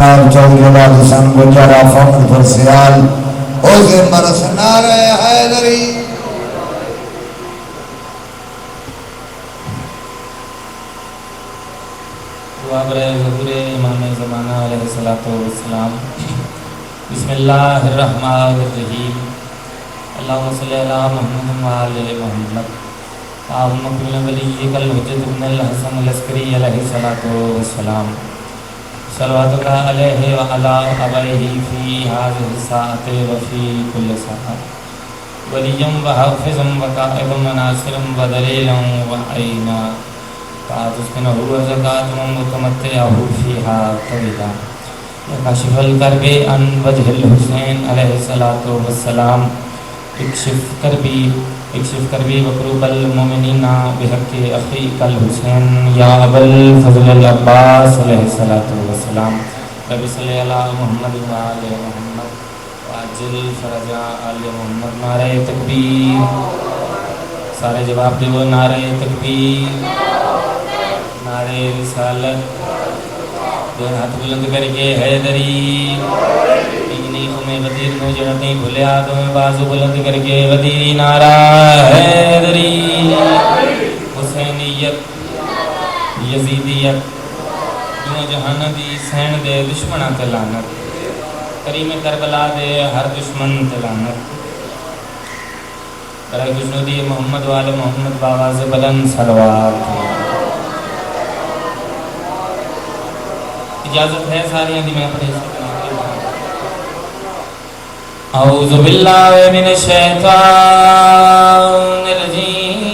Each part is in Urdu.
جناب چودھری عباد حسین گجرا فخر فرسیال اوزے مرس نعرہ حیدری دعا برائے حضور امام زمانہ علیہ السلام. بسم اللہ الرحمن الرحیم. اللہم صلی علی محمد و آل محمد. اللہم کل ولیک الحجۃ ابن الحسن العسکری علیہ السلام. صلوات اللہ علیہ وعلی آبائہ فی ہذہ الساعۃ وفی کل ساعۃ. ولیم و حافظ و قائد و ناصر و دلیل و عینا. تسکنہ زکاة متمتعہ فیہا طویلا. کاشف الکرب عن وجہ الحسین علیہ السلام. اکشف کربی وکروب المؤمنین بحق اخیک الحسین یا ابا الفضل العباس علیہ السلام. رب صلی علی محمد و آل محمد وعجل فرج آل محمد. نعرہ تکبیر. سارے جواب دو. نعرہ تکبیر. نعرہ رسالت. دو ہاتھ بلند کر کے حیدری. تینی میں وزیر میں جڑتی بھولیا تو میں بازو بلند کر کے وزیری. نعرہ حیدری. حسینیت یزیدیت دو جہان دی سین دے دشمناں تے لعنت. کریم کربلا دے ہر دشمن تے لعنت. برائے خوشنودی محمد وال محمد باواز بلند صلوات. اجازت ہے ساری دی میں پڑھی اعوذ باللہ من الشیطان الرجیم.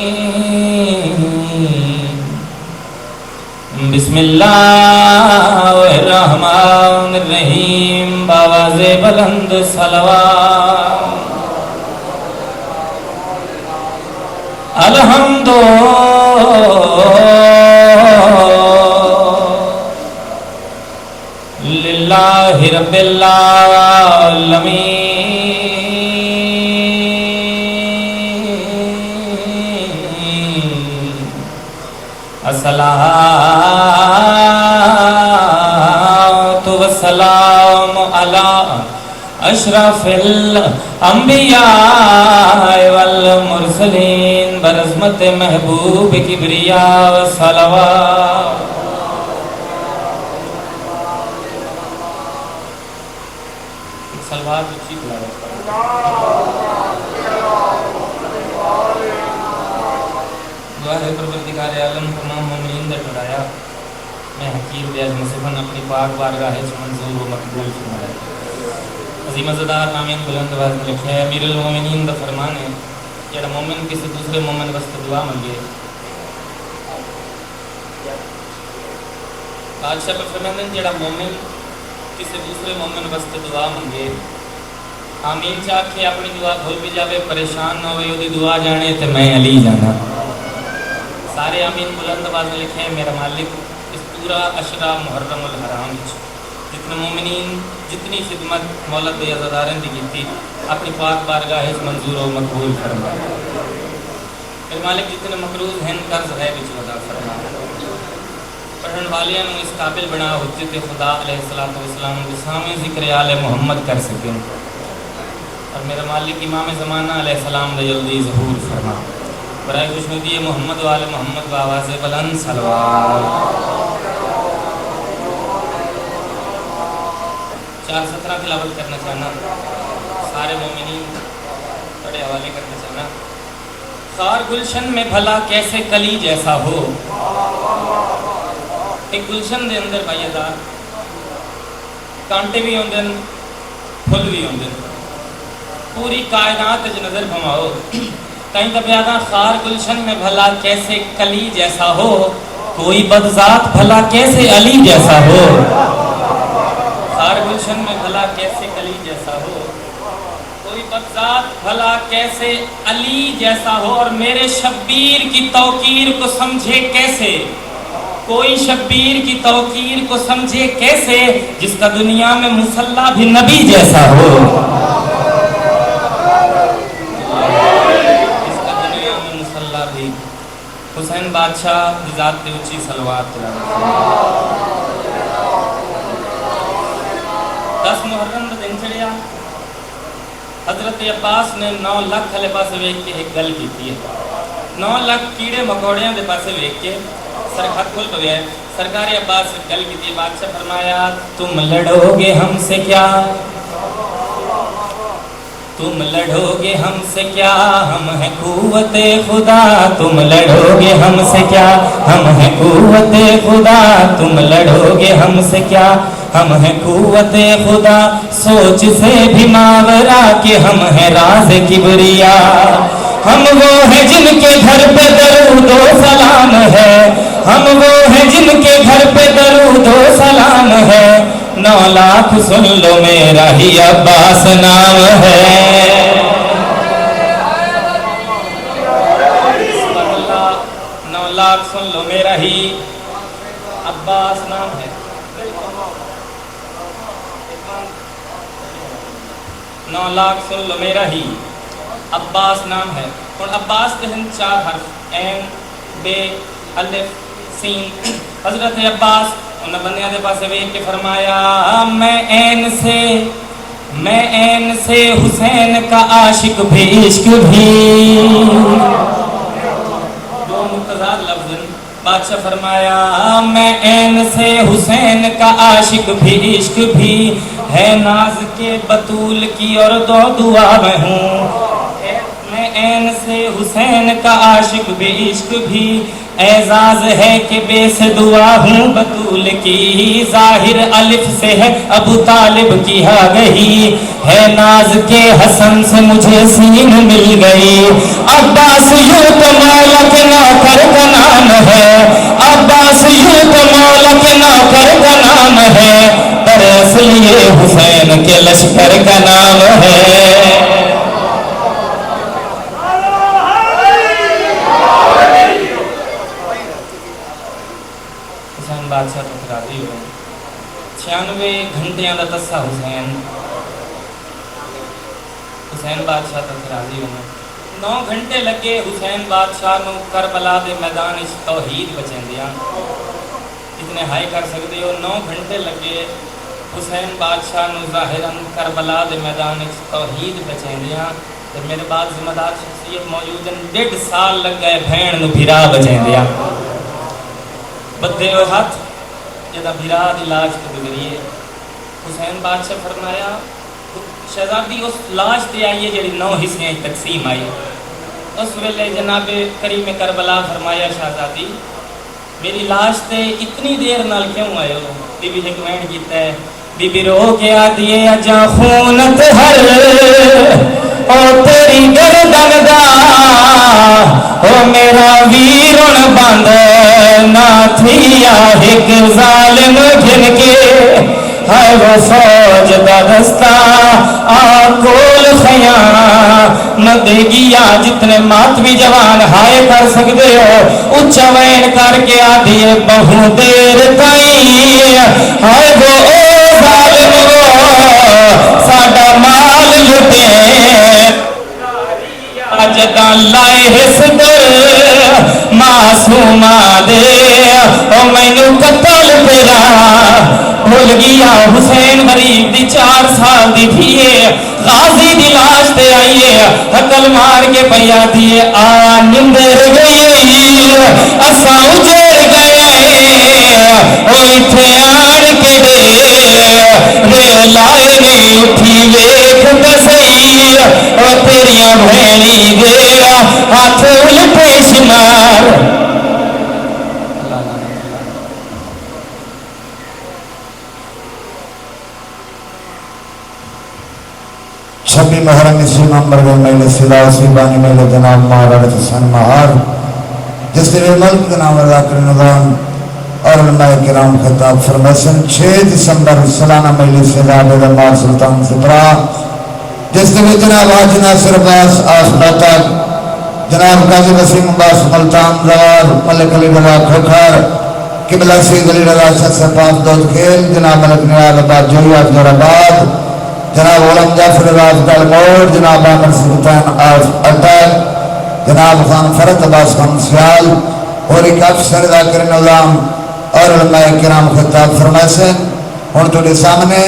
بسم اللہ الرحمن الرحیم. باواز بلند صلوات. الحمد للہ رب العالمین. الصلاۃ والسلام علی اشرف الانبیاء والمرسلین برحمت محبوب کبریاء و صلوات. سلوات اچھی تلاوت دعا ہے پروردگار عالم تمام مومنین دا ٹھڑایا میں حکیم بیاج مصفن اپنی پاک بارگاہ منظور و مقبول فرمایا. عظیم عزدار آمین بلند آواز میں لکھا ہے. امیر المومنین دا فرمان ہے جڑا مومن کسی دوسرے مومن واسطے دعا منگے. بادشاہ پر فرماتے ہیں جڑا مومن کسی دوسرے مومن واسطے دعا منگے آمین چاہ کے اپنی دعا بھول بھی جاوے پریشان نہ ہوئے وہ دعا جانے تے میں علی جانا. سارے آمین بلند آواز میں لکھے ہیں. میرا مالک اس پورا عشرہ محرم الحرام جتنے مومنین جتنی خدمت مولد بے عزادارن دی گیتی اپنی پاک بارگاہ منظور و مقبول فرمائے. میرے مالک جتنے مقروض ہیں قرض ہے بچ ودا فرمائے. پڑھن والیاں اس قابل بنا حجت خدا علیہ السلام کے سامنے ذکر آل محمد کر سکیں اور میرا مالک امام زمانہ علیہ السلام دے جلدی ظہور فرما. برائے خوشنودی محمد و آل محمد باواز بلند صلوات. 417 تلاوت کرنا چاہنا سارے مومنین بڑے حوالے کرنا چاہنا. خار گلشن میں بھلا کیسے کلی جیسا ہو. ایک گلشن دے اندر بھائی دار کانٹے بھی ہوندے ہیں پھل بھی ہوندے ہیں. پوری کائنات جو نظر بھماؤ کہیں تب یاداں خار گلشن میں بھلا کیسے کلی جیسا ہو. کوئی بدذات بھلا کیسے علی جیسا ہو. خار گلشن میں بھلا کیسے کلی جیسا ہو. کوئی بدذات بھلا کیسے علی جیسا ہو. اور میرے شبیر کی توقیر کو سمجھے کیسے. کوئی شبیر کی توقیر کو سمجھے کیسے جس کا دنیا میں مصلی بھی نبی جیسا ہو. جس کا دنیا میں مصلی بھی حسین بادشاہ ذات تے اونچی صلوات. 10 محرم کا دن چڑھیا، حضرت عباس نے 9 لاکھ والے پاسے ویکھ کے ایک گل کی ہے، 9 لاکھ کیڑے مکوڑیاں دے پاسے ویکھ کے سرخط کھل پیا ہے، سرکار عباس نے گل کی، بادشاہ فرمایا تم لڑو گے ہم سے کیا، تم لڑو گے ہم سے کیا، ہم ہیں قوت خدا، تم لڑو گے ہم سے کیا، ہم ہیں قوت خدا، تم لڑو گے ہم سے کیا، ہم ہیں قوت خدا، سوچ سے بھی ماورا کہ ہم ہیں راز کبریا، ہم وہ ہیں جن کے گھر پہ درود و سلام ہے، ہم وہ ہیں جن کے گھر پہ درود و سلام ہے، 9 لاکھ سن لو میرا ہی عباس نام ہے، 9 لاکھ سن لو میرا ہی عباس نام ہے، 9 لاکھ سن لو میرا ہی عباس نام ہے۔ اور عباس کے ہن 4 حرف، عین، بے، الف، سین۔ حضرت عباس انہوں بندیاں دے پاسے ویکھ کے فرمایا میں عین سے حسین کا عاشق بھی عشق بھی، دو متضاد لفظ، بادشاہ فرمایا میں عین سے حسین کا عاشق بھی عشق بھی، ہے ناز کے بطول کی اور دو دعا میں ہوں، میں عین سے حسین کا عاشق بھی عشق بھی، اعزاز ہے کہ بے سے دعا ہوں بطول کی، ظاہر الف سے ہے ابو طالب کی آگہی، ہے ناز کے حسن سے مجھے سین مل گئی، عباس یوں تو مولا کے نوکر کا نام ہے، عباس یوں تو مولا کے نوکر کا نام ہے، دراصل یہ حسین کے لشکر کا نام ہے۔ حسین بادشاہ تو راضی ہوئے، 96 گھنٹیاں دا تسا حسین بادشاہ تو راضی ہوئے، 9 گھنٹے لگے حسین بادشاہ نو کربلا دے میدان اس توحید بچیندیاں، اتنے ہائی کر سکتے ہو، 9 گھنٹے لگے حسین بادشاہ نو ظاہراً کربلا دے میدان اس توحید بچیندیاں، جب میرے بعد ذمہ دار شخصیت موجود ہیں، 1.5 سال لگ گئے بھین نو بھرا بچیندیاں، بدے ہوئے ہاتھ جدہ بھرا دی لاش تو گزریے، حسین بادشاہ فرمایا شہزادی اس لاش تے آئیے جڑی 9 حصے تقسیم آئی، اس ویلے جناب کریم کربلا فرمایا شہزادی میری لاش تے اتنی دیر نال کیوں آئے ہو؟ بی بی حکمین کیتا ہے بی بی رو کے آدھیے اجا خونت ہر او تیری گردن دا او میرا ویرن بند نہ تھیا ایک ظالم گھن کے ہے وہ فوج دا دستہ آکول خیام دے گیا، جتنے ماتمی جوان ہائے کر سکتے ہو اچھا وین کر کے آدھیے بہو دیر تائیں ہے وہ ظالم وہ ساڑا مال لٹے جداں لائے حسدر معصومہ دے او میں نو قتل پیرا بھول گیا حسین غریب دی 4 سال دی تھیے غازی دی لاش تے آئیے حقل مار کے پیا دیے آ نندر گئی اسا اجڑ گئے او اتھے آن کے دے لائے نہیں اٹھی ویکھ دسئی او تیریاں بھینی دے ہاتھ الٹے شمار۔ 26 محرم اسی نمبر میں میلے سلاسی بانی میلے جناب مہارت حسین مہار جس کے ملک کے نام اللہ کے نظام اور علماء کرام خطاب فرمیسن 6 دسمبر سالانہ میلے سلاب دمار سلطان سپرا جس کے جناب حاج ناصر عباس آسپاتا جناب قاضی وسیم عباس ملتان زوار ملک علی رضا کھوکھر قبلہ سید علی رضا شخص پاک دود کھیل جناب ملک نیاد آباد جویات نور آباد جناب علم جعفر راز گلمور جناب عامر سلطان آف اٹل جناب خان فرد عباس خان سیال اور ایک افسر ذاکر نظام اور علماء کرام خطاب فرمائسن ان تو سامنے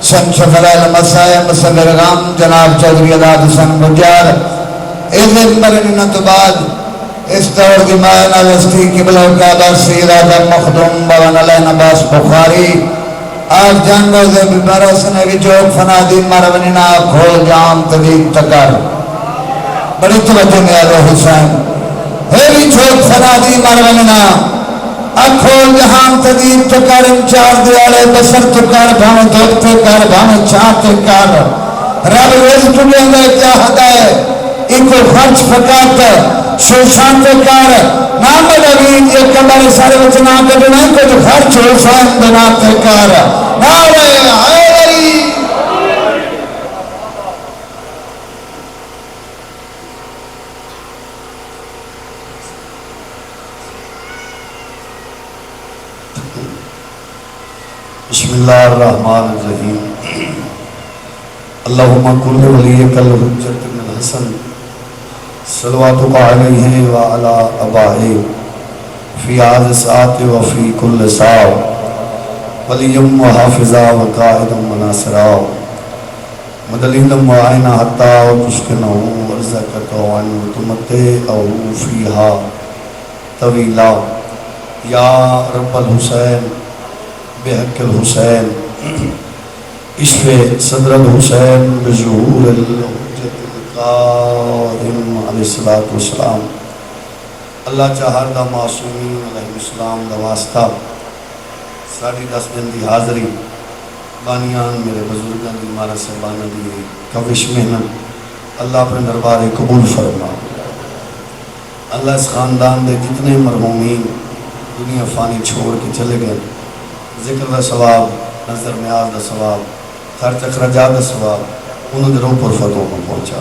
سن شفرال مسائے مصور غام جناب چودھری عداد حسن بجار ایزن مرنین تو بعد اس دور کی مائنہ وستی قبلہ کعبہ سید آدم مخدوم بغن علیہ نباس بخاری آج جانبو دے برسنے کی جوک فنادین مرونینا کھول جام تدید تکر بڑی توجہ میں آلو حسین ہیوی جوک فنادین مرونینا اکھول جہان تدید تکر انچار دیالے بسر تکر بھانے دھوک تکر بھانے چاہ تکر رب رزق بھی اندر چاہتا ہے ایکو خرچ فقط شوشان تکر نام نبید یہ کمبر سارے وچنا کبھی نہیں کچھ خرچ حسین بنا تکر نعرہ حیدری بسم اللہ الرحمن الرحیم اللہم کل ولیک الحجت من الحسن صلواتک علیہ وعلا ابائے فی آز ساعت وفی کل ساع ولیم و حافظہ و قائدم و ناصرہ مدلیم و آئینہ حتی و تشکنہ ورزکت و عنو تمتے او فیہا طویلہ یا رب الحسین بحق الحسین عشق صدر الحسین بظہور الحجت القائم علیہ السلام اللہ چاہر دا معصومین علیہ السلام دا واسطہ ساڑھی 10 دن دی حاضری بانیان میرے بزرگان دی مارا صاحبانہ دی کوش محنت اللہ اپنے دربار قبول فرما اللہ اس خاندان دے جتنے مرحومین دنیا فانی چھوڑ کے چلے گئے ذکر دا ثواب نظر نیاز دا ثواب خرچ اخراجات دا ثواب انہوں نے روح پر فتحوں کو پہنچا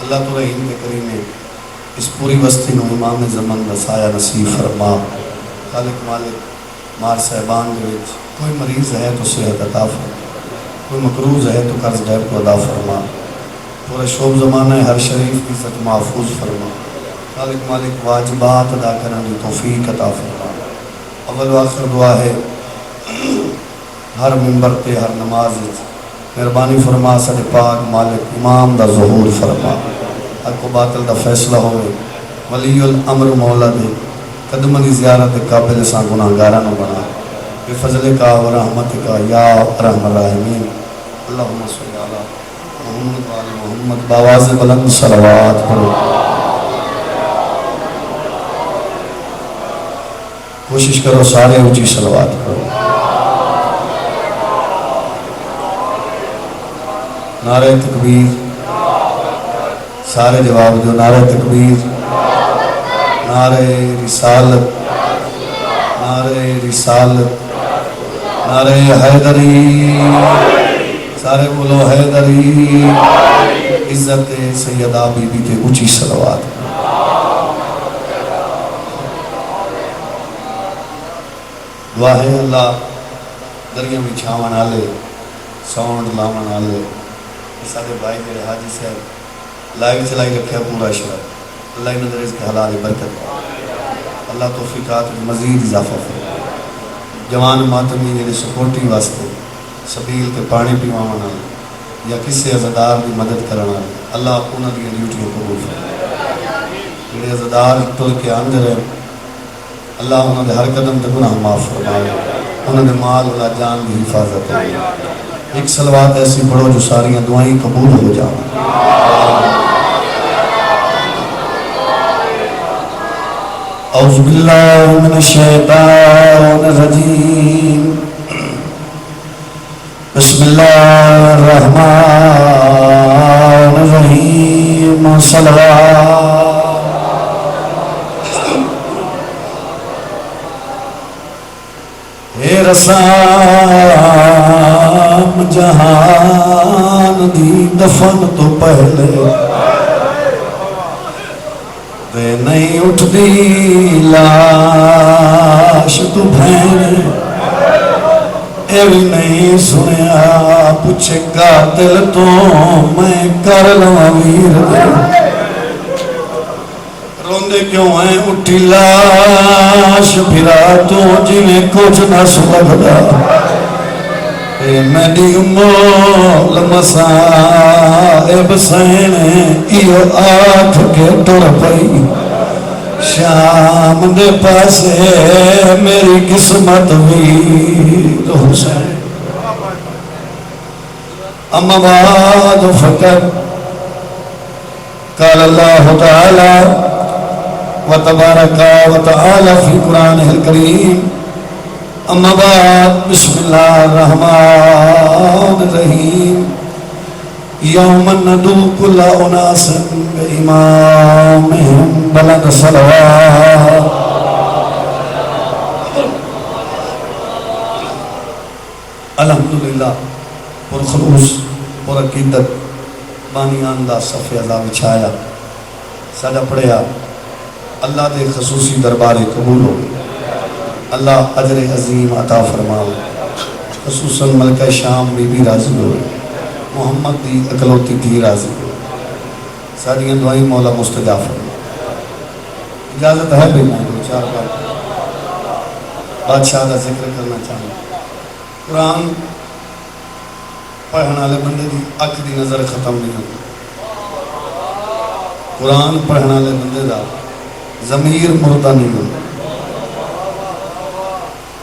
اللہ تو رحیم کے کریم نے اس پوری بستی نو امام زمان دا سایہ نصیب فرما خالق مالک مار صاحبان دے وچ کوئی مریض ہے تو صحت عطا فرما کوئی مقروض ہے تو قرض دیر کو ادا فرما پورے شعب زمانہ ہر شریف کی عزت محفوظ فرما خالق مالک واجبات ادا کرنے کی توفیق عطا فرما اول و آخر دعا ہے ہر منبر تے ہر نماز مہربانی فرما سڈے پاک مالک امام دا ظہور فرما حق و باطل دا فیصلہ ہوئے ولی الامر مولا دے قدم دی زیارت قابل سا گناہگارہ نہ بنا بفضل کا و رحمت کا یا ارحم الراحمین اللہم صلی علی محمد و آل محمد باواز بلند صلوات پڑھو کوشش کرو سارے اونچی صلوات پڑھو نعرہ تکبیر سارے جواب جو نعرہ تکبیر نعرہ رسالت نعرہ رسالت نعرہ حیدری سارے بولو حیدری عزت سیدہ بی بی کے اونچی صلوات دعا ہے اللہ دریا میں چھاون آلے ساؤنڈ لاون آلے سارے بھائی میرے حاجی صاحب لائیو چلائی رکھے پورا شرح اللہ انہوں نے رزق حلال برکت اللہ توفیقات مزید اضافہ فرما جوان ماتمی جنہیں سپورٹی واسطے سبیل کے پانی پیوانا یا کسی عزدار کی مدد کرنا اللہ انہوں نے ڈیوٹیوں قبول فرما جنہیں عزدار ٹول کے اندر ہے اللہ انہوں نے ہر قدم تے گناہ معاف فرما انہوں نے مال اللہ جان کی حفاظت ہے ایک صلوات ایسی پڑھو جو ساریاں دعائیں قبول ہو جائیں اعوذ باللہ من الشیطان الرجیم بسم اللہ الرحمن الرحیم صلوات اے رسام جہان دی دفن تو پہلے وے نہیں اٹھ دی لاش تو بھین اے بھی نہیں سنیا پوچھے قاتل تو میں کر لوں ویر دے روندے کیوں ہیں اٹھی لاش پھرا تو جنہیں کچھ نہ سلگدا میری مول مسائب سین ایو آٹھ کے ٹر پئی شام دے پاسے میری قسمت ویر حسین اما بعد فقط قال اللہ تعالی وتبارک وتعالی فی قرآن الکریم اما بعد بسم اللہ الرحمن الرحیم یوم ندعو کل اناس بامامہم بلند صلوات الحمدللہ پرخلوص پرعقیدت بانیان دا صفحہ دا بچھایا ساڈا پڑھیا اللہ دے خصوصی دربار قبول ہو اللہ اجر عظیم عطا فرماؤ خصوصاً ملکہ شام بی بی راضی ہو محمد دی اکلوتی تھی راضی ہو ساڑیاں دعائیں مولا مستجاب فرماؤ اجازت ہے بھی میں دو چار بار بادشاہ دا ذکر کرنا چاہوں قرآن پڑھنے والے بندے دی اکھ دی نظر ختم نہیں ہوتی قرآن پڑھنے والے بندے دا ضمیر مردہ نہیں ہوتا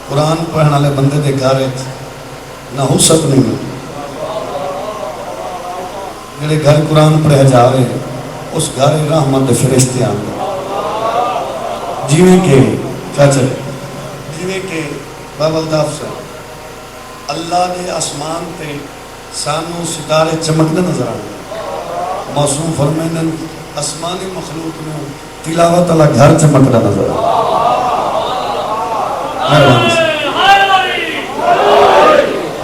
قرآن پڑھنے والے بندے دے گھر نہ حسد نہیں ہوتی جڑے گھر قرآن پڑھے جا رہے ہیں اس گھر رحمت دے فرشتے آتے جیویں کہ چاچا جیویں کہ بابا الداف سے اللہ دے آسمان تے سانو ستارے چمکنے نظر آنے معصوم فرمائن آسمانی مخلوق میں تلاوت اللہ گھر چمکنا نظر آنے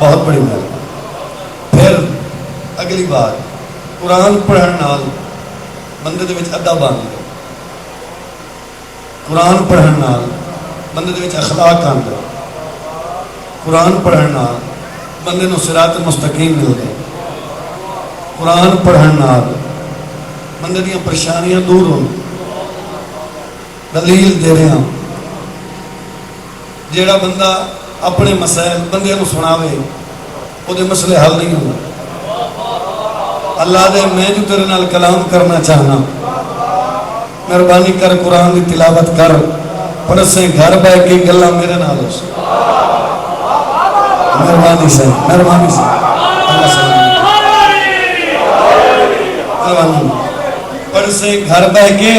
بہت بڑی مہربانی پھر اگلی بات قرآن پڑھن نال بندے دے وچ ادب آندا قرآن پڑھن نال بندے دے وچ اخلاق آندا قرآن پڑھن نال بندے نو صراط مستقیم ملدا قرآن پڑھن نال بندے دیاں پریشانیاں دور ہون دلیل دے رہے ہیں جیڑا بندہ اپنے مسائل بندے نو سناوے او دے مسئلے حل نہیں ہوندے اللہ دے میں جو تیرے نال کلام کرنا چاہنا مہربانی کر قرآن دی تلاوت کر پرسیں گھر بے کے گلہ میرے نال ہو سکتا مہربانی سے اللہ سے مہربانی پرسیں گھر بے کے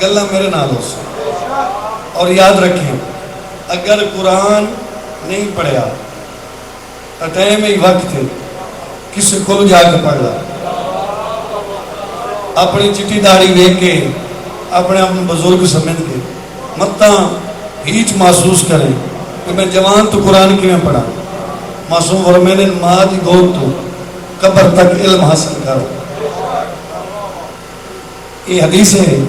گلہ میرے نال ہو سکتا اور یاد رکھیں اگر قرآن نہیں پڑھیا ٹائم ہی وقت ہے کسی کو جا کے پڑھ لا اپنی چٹی داڑھی دیکھ کے اپنے اپنے بزرگ سمجھ کے متاں ہیچ محسوس کریں کہ میں جوان تو قرآن کی میں پڑھا معصوم فرمائے ماں دی گود تو قبر تک علم حاصل کرو یہ حدیث ہے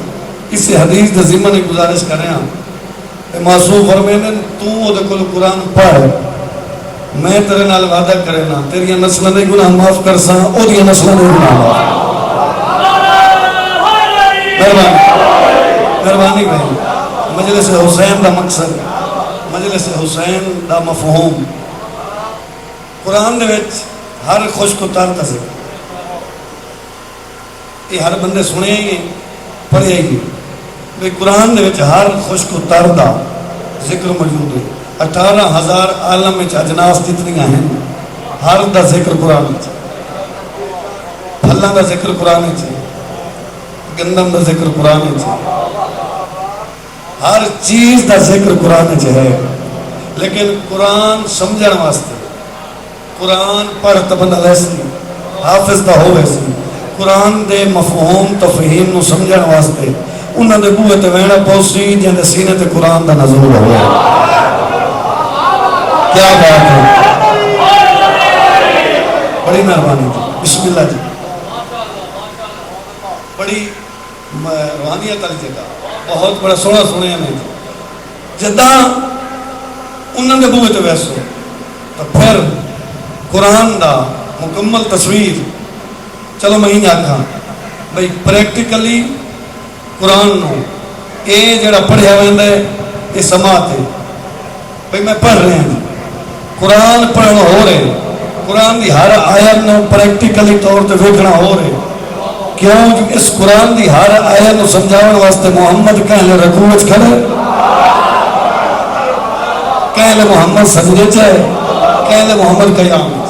اس حدیث دے ضمن ایک گزارش کر رہے ہیں معصوم فرمائے تو دے کل قرآن پڑھ میں تیرے نال وعدہ کرے نا تیری نسلیں دے گناہ معاف کر ساں اور یہ نسلیں دے گناہ معاف مہربانی بھائی مجلس حسین دا مقصد مجلس حسین دا مفہوم قرآن دے وچ ہر خوش کو تار کا ذکر یہ ہر بندے سنے ہی پڑھے ہی بھئی قرآن دے وچ ہر خوش کو تار دا ذکر موجود ہے 18,000 عالم میں اجناس جتنی ہیں ہر دا ذکر قرآن میں پھلاں دا ذکر قرآن میں گندم دا ذکر قرآن میں ہر چیز دا ذکر قرآن میں ہے لیکن قرآن سمجھن واسطے قرآن پڑھ تبند علیسی حافظ دا ہو ویسی قرآن دے مفہوم تفہیم نو سمجھن واسطے انہاں دے بوئے تے وینا پوسی جن دے سینے تے قرآن دا نزول ہو کیا بات ہے بڑی مہربانی تھی بسم اللہ جی بڑی روحانیت والی جگہ بہت بڑا سونا سنے ہمیں جدہ انہوں نے بوئے تو ویسو تو پھر قرآن دا مکمل تصویر چلو میں ہی آکھا بھئی پریکٹیکلی قرآن نو اے جڑا پڑھیا ویندہ ہے یہ سماعت ہے بھئی میں پڑھ رہے ہیں قرآن پڑھن ہو رہے، قرآن دی ہر آیت نو پریکٹیکلی طور تے ویکھنا ہو رہے. کیوں جو اس قرآن دی ہر آیت نو سمجھاون واسطے محمد کہلے رکوع وچ کھڑے، کہلے محمد سجدے چ ہے، کہلے محمد قیام وچ.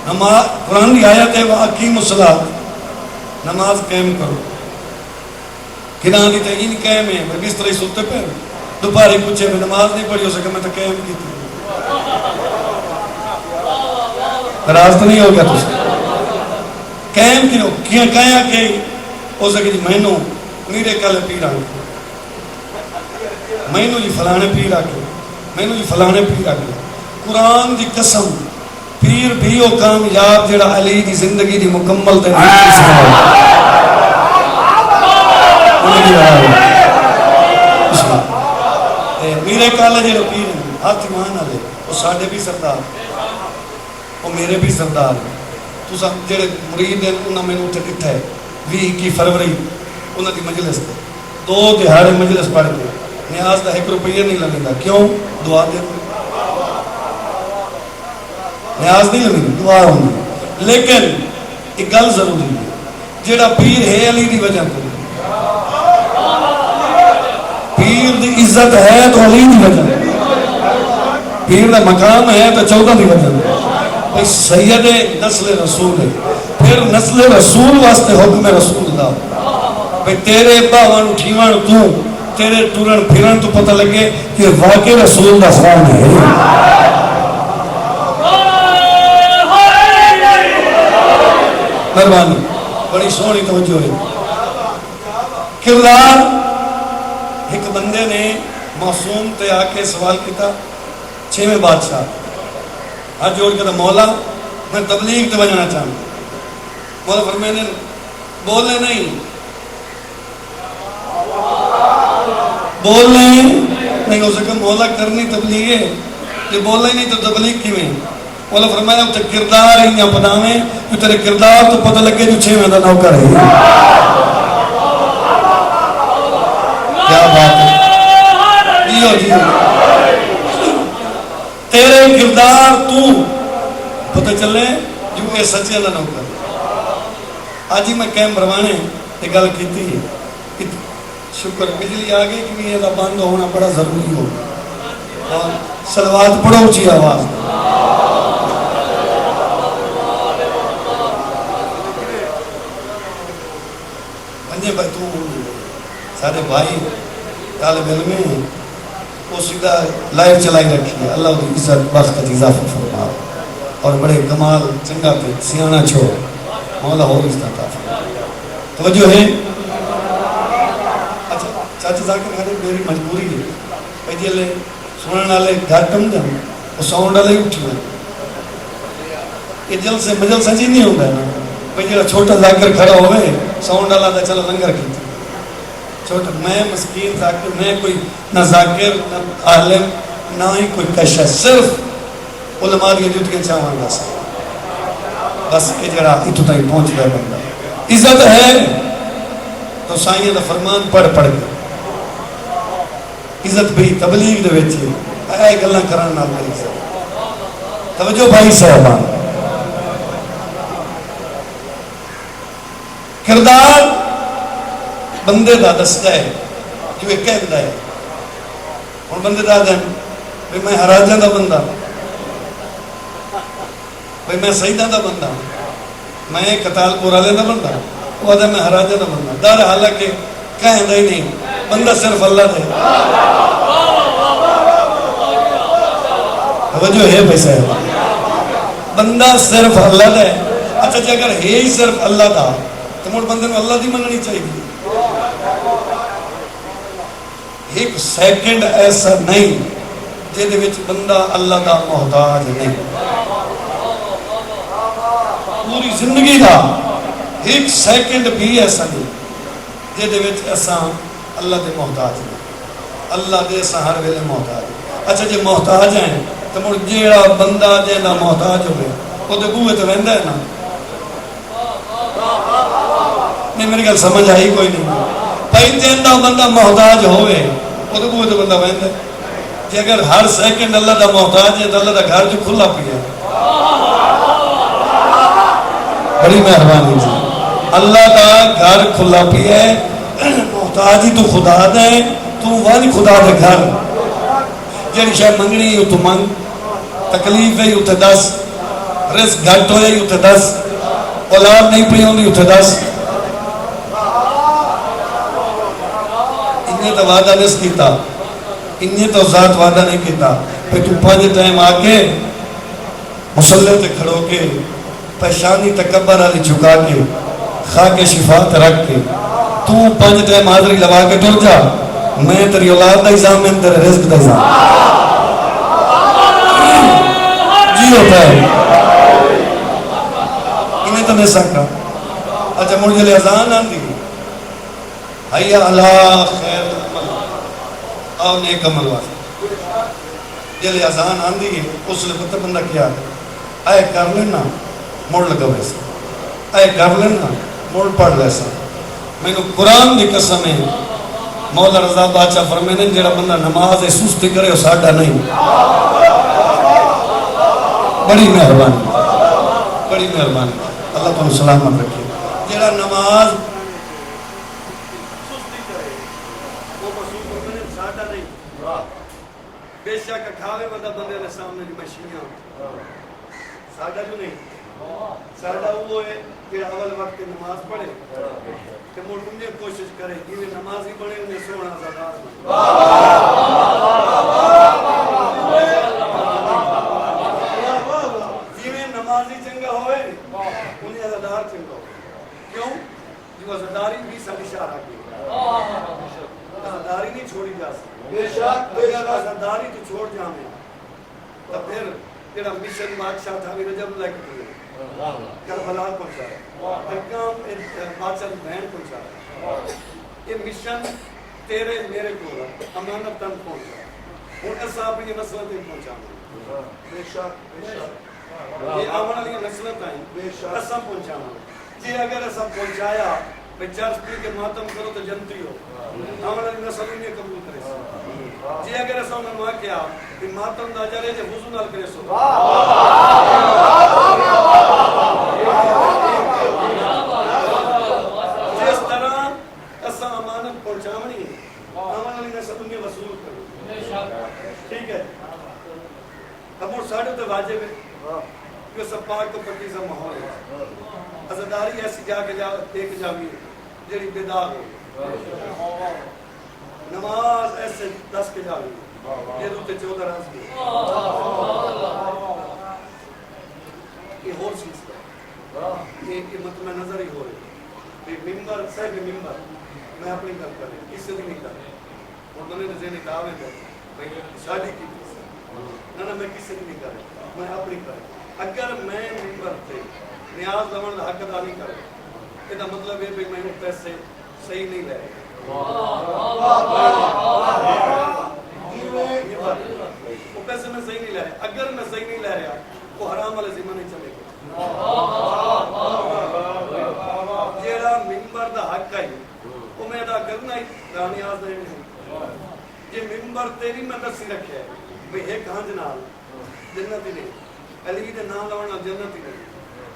نماز قرآن دی آیت ہے واقیموا الصلاۃ، نماز قائم کرو. کناں دی تعین قائم ہے، میں بستر ستے پہ دوپہر پوچھے میں نماز نہیں پڑھی ہو سکے میں تو قائم کی تھی. راز تو نہیں ہو گیا تو قائم کی کیا کہیا کہ ہو سکے جی مینو میرے کل پیر آ گئے، مینو جی فلانے پیر آ گئے، مینو جی فلانے پیر آ گئے. قرآن دی قسم پیر بھی وہ کامیاب جڑا علی دی زندگی دی مکمل تے میرے کالے جڑے پیر ہیں ہاتھ ایمان والے وہ ساڈے بھی سردار، وہ میرے بھی سردار ہیں. تساں جڑے مرید ہیں انہاں مینوں اٹھے ڈٹھا ہے 21 فروری انہاں دی مجلس تے 2 دہاڑے مجلس پڑھ کے نیاز دا 1 روپیہ نہیں لگدا. کیوں؟ دعا دے نیاز نہیں لگی، دعا ہوندی. لیکن ایک گل ضروری ہے، جڑا پیر ہے علی دی وجہ تو، پیر دی عزت ہے تو علی دی وجہ، پیر دا مقام ہے تو 14 دی وجہ. بھئی سید نسل رسول ہے، پھر نسل رسول واسطے حکم رسول اللہ. بھئی تیرے باون اٹھیون تو تیرے ٹورن پھرن تو پتہ لگے کہ واقعی رسول دا خان ہے. مہربانی، بڑی سونی توجہ ہے. کردار ایک بندے نے معصوم تے آ کے سوال کیتا، 6ویں بادشاہ ہاتھ جوڑ کے مولا میں تبلیغ تے بجانا چاہوں. مولا فرمائے نے بولنے نہیں ہو سکا. مولا کرنی تبلیغ ہے، یہ بولنا ہی نہیں تو تبلیغ کی میں. مولا فرمایا اتنے کردار ہی نہ بناویں جو تیرے کردار تو پتہ لگے جو 6ویں دا نوکر ہے. کیا بات ہے، جیو جیو تیرے کردار تو پتہ چلے جو کہ سچے دا نوکر. آج ہی میں کیمپ روانے ایک گل کیتی ہے، شکر بجلی آ گئی کہ یہ بند ہونا بڑا ضروری ہو. اور صلوات پڑھو اونچی آواز. بھائی تو سارے بھائی طالب علم ہیں وہ سیدھا لائف چلائی رکھی ہے. اللہ کی عزت بخت اضافہ فرما اور بڑے کمال چنگا پہ سیانا چھوڑ مولا ہو اس طرح توجہ ہے. اچھا چاچا ذاکر خالی میری مجبوری ہے بھائی جی لے سننے والے گھر کم جان وہ ساؤنڈ والے اٹھی ہوئے یہ جل سے مجل سجی نہیں ہوتا ہے نا. بھائی جڑا چھوٹا ذاکر کھڑا ہوئے ساؤنڈ والا تھا چلو لنگر کی چھوٹا. میں مسکین ذاکر، میں کوئی نہ ذاکر نہ عالم نہ ہی کوئی کشش، صرف علماء کی ڈیوٹیاں چاہواں گا. بس یہ جڑا اتو تک پہنچ گیا بندہ. عزت ہے تو سائیں دا فرمان پڑھ پڑھ کے عزت بھی تبلیغ دے وچ اے گلاں کرن نال عزت. توجہ بھائی صاحبان، کردار بندے دا دستا ہے جو ایک کہتا ہے. اور بندے دا دیں بھئی میں حراجہ دا بندہ، بھئی میں سیدہ دا بندہ، میں قتال پورالے دا بندہ، وہ آدھا میں حراجہ دا بندہ. دار حالانکہ کہیں ہی نہیں، بندہ صرف اللہ دے. توجہ ہے بھائی صاحب، بندہ صرف اللہ دے. اچھا جی اگر ہے ہی صرف اللہ دا تو موڑ بندے میں اللہ دی مننی چاہیے. ایک سیکنڈ ایسا نہیں جہدے وچ بندہ اللہ دا محتاج نہیں. پوری زندگی دا ایک سیکنڈ بھی ایسا نہیں جہدے وچ اساں اللہ دے محتاج نہیں. اللہ دے اساں ہر ویلے محتاج. اچھا جی محتاج ہیں تو مڑ جیڑا بندہ جہاں محتاج ہوئے وہ تو بوئے تو وہدا ہے نا. نہیں میری گل سمجھ آئی کوئی نہیں. بھائی جہاں بندہ محتاج ہوئے وہ تو بوئے تو بندہ وہدا ہے. کہ اگر ہر سیکنڈ اللہ دا محتاج ہے تو اللہ دا گھر جو کھلا پیا بڑی مہربانی جی اللہ دا گھر کھلا پیا ہے محتاج ہی تو خدا دے تو وہی خدا دے گھر جیڑی شاید منگنی ہے تو منگ تکلیف ہے اتھے دس رزق گھٹ ہوئے اتھے دس اولاد نہیں پڑی ہوندی اتھے دس انہیں تو وعدہ نہیں کیتا انہیں تو ذات وعدہ نہیں کیتا پھر تو 5 ٹائم آکے مسلح تے کھڑو کے پیشانی تکبر علی جھکا کے خاک شفاعت رکھ کے تو 5 ٹائم حاضری لگا کے ٹر جا میں تیری اولاد دا نظام میں تیرے رزق دا نظام جی ہوتا ہے انہیں تو نہیں سکتا اچھا مجھے لئے اذان آندی حیٰ اللہ خیر عمل آؤ نیک عمل واسطے جلے اذان آندی ہے اس لئے پتہ بندہ کیا ہے اے کر لینا موڑ لگا ویسا اے کر لینا موڑ پڑھ لیسا میں نے قرآن دی قسم ہے مولا رضا بادشاہ فرمینے جڑا بندہ نماز سستی کرے وہ ساڑھا نہیں بڑی مہربانی اللہ تعالیٰ سلامت رکھے جڑا نماز سستی کرے وہ مسئول فرمینے ساڑھا نہیں بے شک کھاوے بندہ بندے نے سامنے کی مشینیاں ساڑھا جو نہیں ساڑھا وہ ہے کہ اول وقت نماز پڑھے کہ مجھ انہیں کوشش کرے کہ وہ نمازی بڑھے انہیں سونا زدار جیویں نمازی چنگا ہوئے انہیں زدار چنگا ہوئے کیوں؟ جو زداری بھی سب اشارہ کی زداری نہیں چھوڑی جا سکتی اگر زداری تو چھوڑ جانے تو پھر تیرا مشن بادشاہ تھا بھی رجب لے کے کربلا پہنچا احکام بادشاہ بہن پہنچا یہ مشن تیرے میرے کو امانت تن پہنچا ان صاحب یہ نسلت پہنچانا بے شک یہ آمن علی نسلت آئیں قسم پہنچانا جی اگر ایسا پہنچایا میں چرچ پی کے ماتم کرو تو جنتی ہو آمن علی نسل انہیں قبول کرے سو جی اگر ایسا انہوں نے کیا کہ ماتم دا جرے جے حضور نال کرے سو جس طرح ایسا امانت پہنچاونی ہے آمن علی نسل انہیں وصول کرو ٹھیک ہے اب وہ ساڑھے تو واجب ہے کہ سب پاک کو پکیزہ ماحول ہے عزداری ایسی جا کے ایک جاوی جڑی بیدار ہو نماز ایسے 10 کے جاوی یہ روتے 14 راز کی یہ اور چیز ہے یہ مطمئن نظر ہی ہو رہی ہے ممبر صاحب ممبر میں اپنی گل کر رہی کس سے بھی نہیں کر رہی اور میں نے ذہنی دعوے کر شادی کی نہ میں کس سے بھی نہیں کر رہی میں اپنی کر رہی اگر میں ممبر تھے نیاز لمن حق ادا نہیں کرے یہ مطلب ہے کہ میں پیسے صحیح نہیں لے وہ پیسے میں صحیح نہیں لے اگر میں صحیح نہیں لے رہا وہ حرام والے ذمہ نہیں چلے گا جیڑا ممبر دا حق ہے وہ میں ادا کرنا ہی نیاز نہیں یہ ممبر تیری میں دسی رکھے بھئی ایک ہاں جناب جنت ہی نہیں علی دے نام لونا جنت ہی نہیں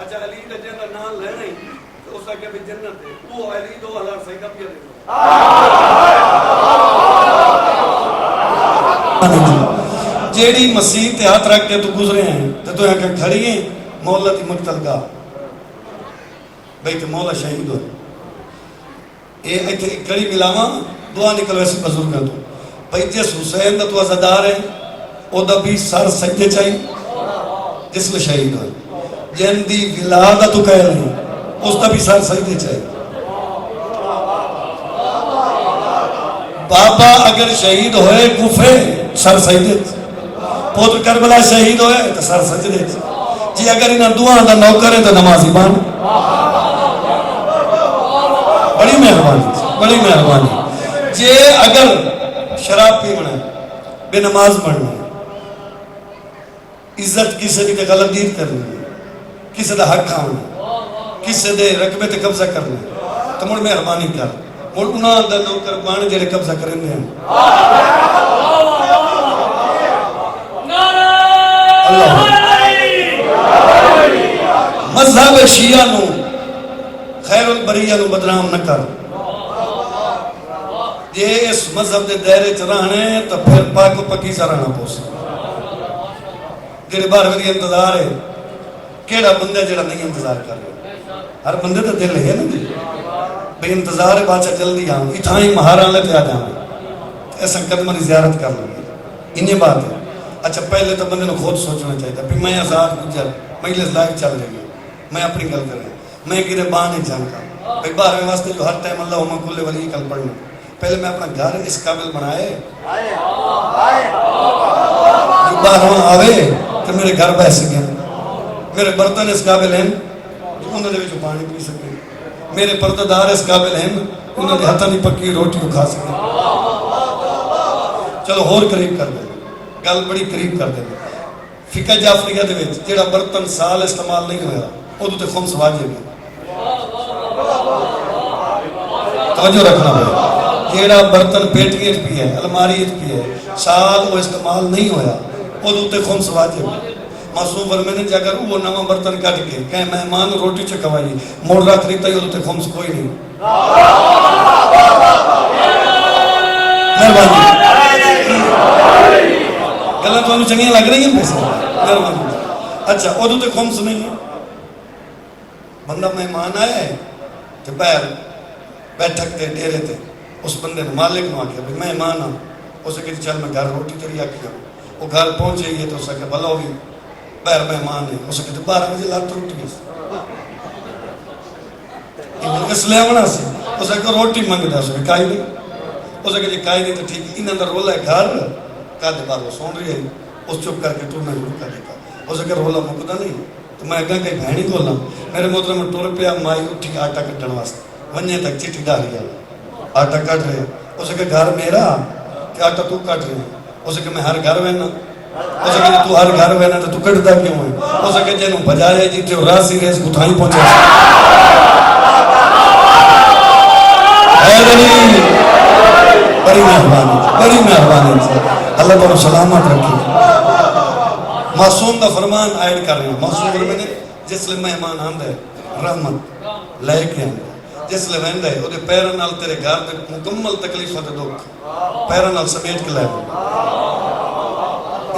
اچھا علی دا جنت نام لینا ہی تو اس آگے بھی جنت ہے وہ علی 2000 صحیح کا پیا دے جیڑی مسیح تے ہاتھ رکھ کے تو گزرے ہیں تو یہاں کہ کھڑی ہیں مولا تی مقتل کا بھئی تو مولا شہید ہو ایک کڑی ملاما دعا نکل ویسی بزرگ ہے تو بھئی جس حسین دا تو عزدار ہے او دا بھی سر سجدے چاہیے جس میں شہید ہوئے جن دی ولادہ تو کہہ رہے ہیں اس دا بھی سر سجدے چاہیے بابا اگر شہید ہوئے کوفے سر سجدے پوتر کربلا شہید ہوئے تو سر سجدے جی اگر انہاں دعا دا نوکر ہے تو نمازی بان بڑی مہربانی جی اگر شراب پی بنا بے نماز پڑھنا عزت کسی بھی غلط دیر کرنا کسی دا حق کھانا کسی دے رقبے تے قبضہ کرنا تو مڑ مہربانی کر مڑ انہاں دا نوکر بان جڑے قبضہ کرنے ہیں مذہب شیعہ نو خیر البریہ نو بدنام نہ کر. جے اس مذہب دے دائرے چ رہنے تو پھر پاک و پکیزہ رہنا پوس. جڑے بار وی انتظار ہے کیڑا بندہ جڑا نہیں انتظار کر رہا. ہر بندے دا دل ہے نا جی بھئی انتظار ہے بادشاہ جلدی آؤں اتھائیں مہاراں لے تے آ جاؤں ایسا قدمہ دی زیارت کر لوں. انہیں بات ہے. اچھا پہلے تو بندے نے خود سوچنا چاہیے تھا میں آزاد گزر مجلس لائف چل رہی ہے میں اپنی گل کر رہا ہوں میں کدھر باہر نہیں جانتا بھائی باہر واسطے جو ہر ٹائم اللہ کل ولی کل پڑھنا پہلے میں اپنا گھر اس قابل بنائے جو باہر آوے کہ میرے گھر بہ سکیں میرے برتن اس قابل ہیں جو انہوں نے پانی پی سکیں میرے پردہ دار اس قابل ہیں انہوں نے ہتھا نہیں پکی روٹی کھا سکیں. چلو اور قریب کر دیں گل بڑی قریب کر دیں. فقہ جعفریہ دے وچ جیڑا برتن سال استعمال نہیں ہویا اودوں تے خمس واجب ہے. توجہ رکھنا ہے. جیڑا برتن پیٹی وچ پی ہے الماری وچ پی ہے سال وہ استعمال نہیں ہویا اودوں تے خمس واجب ہے. معصوم فرمانے نے اگر وہ نواں برتن کٹ کے کہ مہمان روٹی چ کھوائی موڑ رکھ لیتا ہے اودوں تے خمس کوئی نہیں. مہربانی گلاں تانوں چنگیاں لگ رہی ہیں پیسے مہربانی. اچھا ادو تے خمس نہیں ہے. بندہ مہمان آیا ہے تو باہر بیٹھک تے ڈیرے تے اس بندے نے مالک نو آکھیا بھئی مہمان ہاں اسے کہ چل میں گھر روٹی تیری آکھیا وہ گھر پہنچے گی تو اسے کہ بھلا ہوگی باہر مہمان ہے اسے کہ 12 بجے لات روٹی ہے اس لئے ہونا سی اسے کہ روٹی منگ دے اسے کہ کائی نہیں اسے کہ جی کائی نہیں تو ٹھیک انہاں دا رولا ہے گھر کہتے بار وہ سون رہی ہے اس چپ کر کے تو میں روک کر دیکھا اسے کہ رولا مکدہ نہیں تو میں اگاں کہیں بہنی کھولا میرے محترم میں ٹور پیا مائی اٹھی آٹا کٹن واسطے ونجے تک چٹی ڈالی ہے آٹا کٹ رہے اسے کہ گھر میرا کہ آٹا تو کٹ رہے اسے کہ میں ہر گھر وینا اسے کہ تو ہر گھر وینا تو کٹدا کیوں ہے اسے کہ جنوں بجائے جیتے ہو راسی ریس گتھائی پہنچے بڑی مہربانی اللہ تعالیٰ سلامت رکھے. معصوم کا فرمان عائد کر رہے ہیں. معصوم فرمان نے جس لئے مہمان آندہ ہے رحمت لے کے آندہ ہے جس لئے ویندہ ہے وہ دے پیرن نال تیرے گھر دے مکمل تکلیف ہوتے دکھ پیرن نال سمیٹ کے لائے.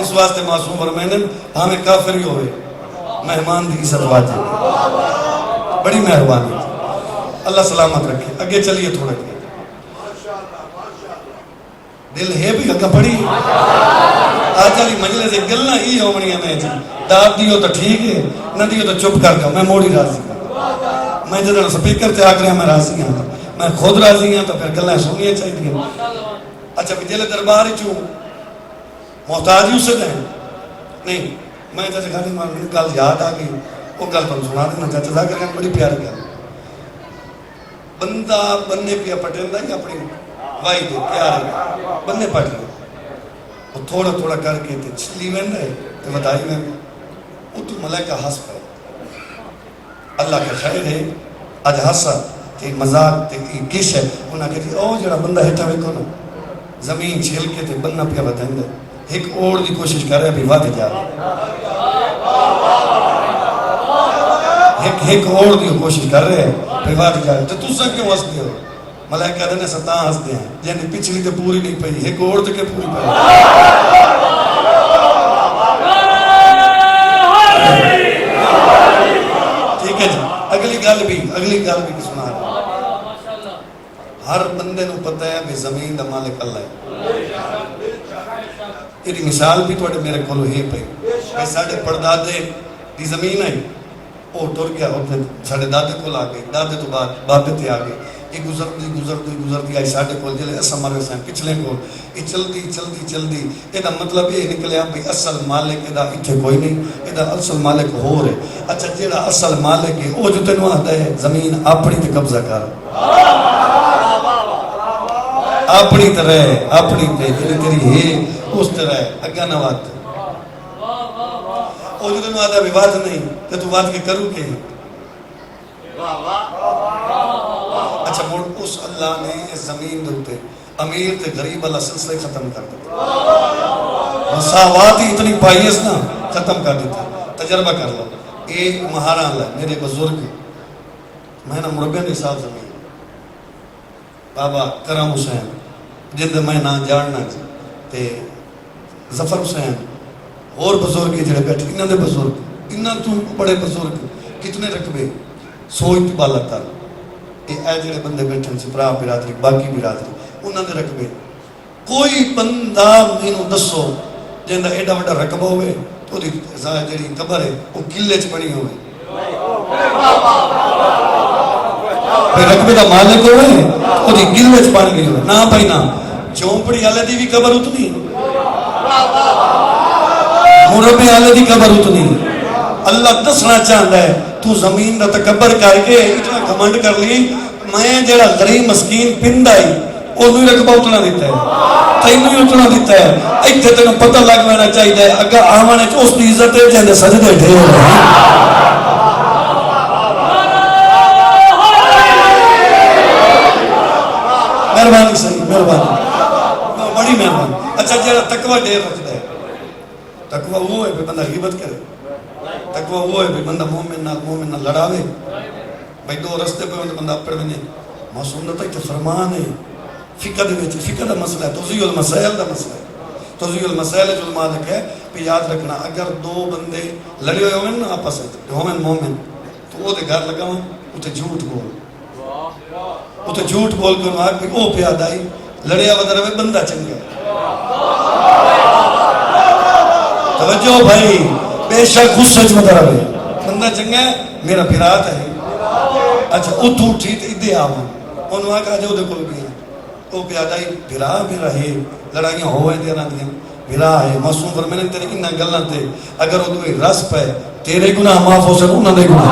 اس واسطے معصوم فرمان نے ہمیں کافر ہی ہوئے مہمان دی عزت واجب بڑی مہربانی. اللہ سلامت رکھے. اگے چلیے تھوڑا دیر دل ہے بھی اگا پڑی آج علی مجلس گلنا ہی ہو منیا میں جی داد دیو تو ٹھیک ہے نہ دیو تو چپ کر جاؤ میں موڑی راضی ہوں میں جدر سپیکر تے آگ رہا میں راضی ہوں میں خود راضی ہوں تو پھر گلنا سنیا چاہیے دیا. اچھا بھی دل دربار ہی چوں محتاج ہی اسے دیں نہیں میں جیسے کھانے مارنے گل یاد آ گئی وہ گل پر سنا دینا چاہتا تھا کہ بڑی پیار گل بندہ بننے پیا پٹیندہ یا اپنی وائی دے پیار ہے بننے پٹ رہے وہ تھوڑا تھوڑا کر کے تے چھلی وین رہے تے بدائی میں وہ تو ملائکہ ہس پہ اللہ کا خیر ہے آج ہسا تے مزاق تے کش ہے انہاں کہتی او جڑا بندہ ہیٹھا ویکو نا زمین چھیل کے تے بننا پیا بتائیں دے ایک اوڑ دی کوشش کر رہے ابھی وعدے جا رہے ایک اوڑ دی کوشش کر رہے ابھی وعدے جا رہے تو تُسا کیوں ہس دے ہو ملائکہ دنے ستاں ہس دے ہیں یعنی پچھلی تے پوری نہیں پئی ایک اوڑ تے کے پوری پئی ٹھیک ہے جی اگلی گل بھی سنا رہا ہر بندے نو پتہ ہے کہ زمین دا مالک اللہ ہے. یہ مثال بھی توڑے میرے کولو ہے پئی کہ ساڈے پردادے دی زمین ہے وہ ٹر گیا ساڈے دادے کول آ گئے دادے تو بعد بابے تے آ گئے یہ گزرتی آئی ساڈے کول جلے اسا مرے سن پچھلے کول یہ چلدی یہ دا مطلب یہ نکلیا بھئی اصل مالک دا ایتھے کوئی نہیں یہ دا اصل مالک ہو رہے. اچھا جیڑا اصل مالک ہے وہ جو تینوں آتا ہے زمین اپنی تے قبضہ کر اپنی طرح اپنی تیری ہے اس طرح اگا نہ وات وہ جو تینوں آتا ہے واد نہیں تو تو واد کے کرو کہ اچھا موڑ اس اللہ نے اس زمین دوتے امیر تے غریب اللہ سلسلے ختم کر دیتا مساوات ہی اتنی پائی اس نا ختم کر دیتا تجربہ کر لو یہ مہارا ہے میرے بزرگ میں نا مربیاں دی صاحب زمین بابا کرم حسین جن میں نہ جاننا تے ظفر حسین اور بزرگ جڑے بیٹھے انہاں دے بزرگ انہاں تو بڑے بزرگ کتنے رقبے سوچ بالا تر یہ اے جڑے بندے بیٹھے سپرا برادری باقی برادری انہاں دے رقبے کوئی بندہ مینوں دسو جندا ایڈا وڈا رقبہ ہوئے تو دی جڑی قبر ہے وہ قلعے چ بنی ہوئے پھر رقبے دا مالک ہوئے وہ دی قلعے چ بن گئی ہوئے نہ بھائی نہ چونپڑی والے دی بھی قبر اتنی مربی والے دی قبر اتنی اللہ دسنا چاہتا ہے تو زمین دا تکبر کر کے اتنا گھمنڈ کر لی میں جڑا غریب مسکین پنڈ آئی انہوں ہی رقبہ اتنا دیتا ہے تینوں ہی اتنا دیتا ہے ایتھے تینوں پتہ لگ مینا چاہیے اگر آوانے چ اس کی عزت ہے جہاں سجدے ڈھے ہو رہے ہیں مہربانی صحیح مہربانی بڑی مہربانی اچھا جڑا تقوی ڈیر رکھتا ہے تقوی وہ ہے بندہ غیبت کرے تقوی وہ ہے بندہ مومن نہ لڑاوے بھائی دو رستے پہ بندہ اپڑ بنے معصوم دا تے فرمان ہے فقہ دے وچ فقہ دا مسئلہ ہے توضیح المسائل دا مسئلہ ہے توضیح المسائل جو علماء نے ہے کہ یاد رکھنا اگر دو بندے لڑے ہوئے ہوں نا آپس میں مومن مومن تو وہ دے گھر لگاواں اوتے جھوٹ بول اوتے جھوٹ بول کے آگ بھی او پیاد آئی لڑیا ودر ہوئے بندہ چنگا توجہ بھائی بے شک غصے چ ودر ہوئے بندہ چنگا ہے میرا پھرات ہے اچھا اتو اٹھی تے ادے آواں انہوں آگا جو دے کل بھی او پیاد آئی بھرا میرا ہے لڑائیاں ہوئے دے رہا دیا بھرا ہے معصوم فرمینے تیرے انہاں گلنا تے اگر وہ دوئی رس پہ تیرے گناہ معاف ہو سکو انہاں دے گناہ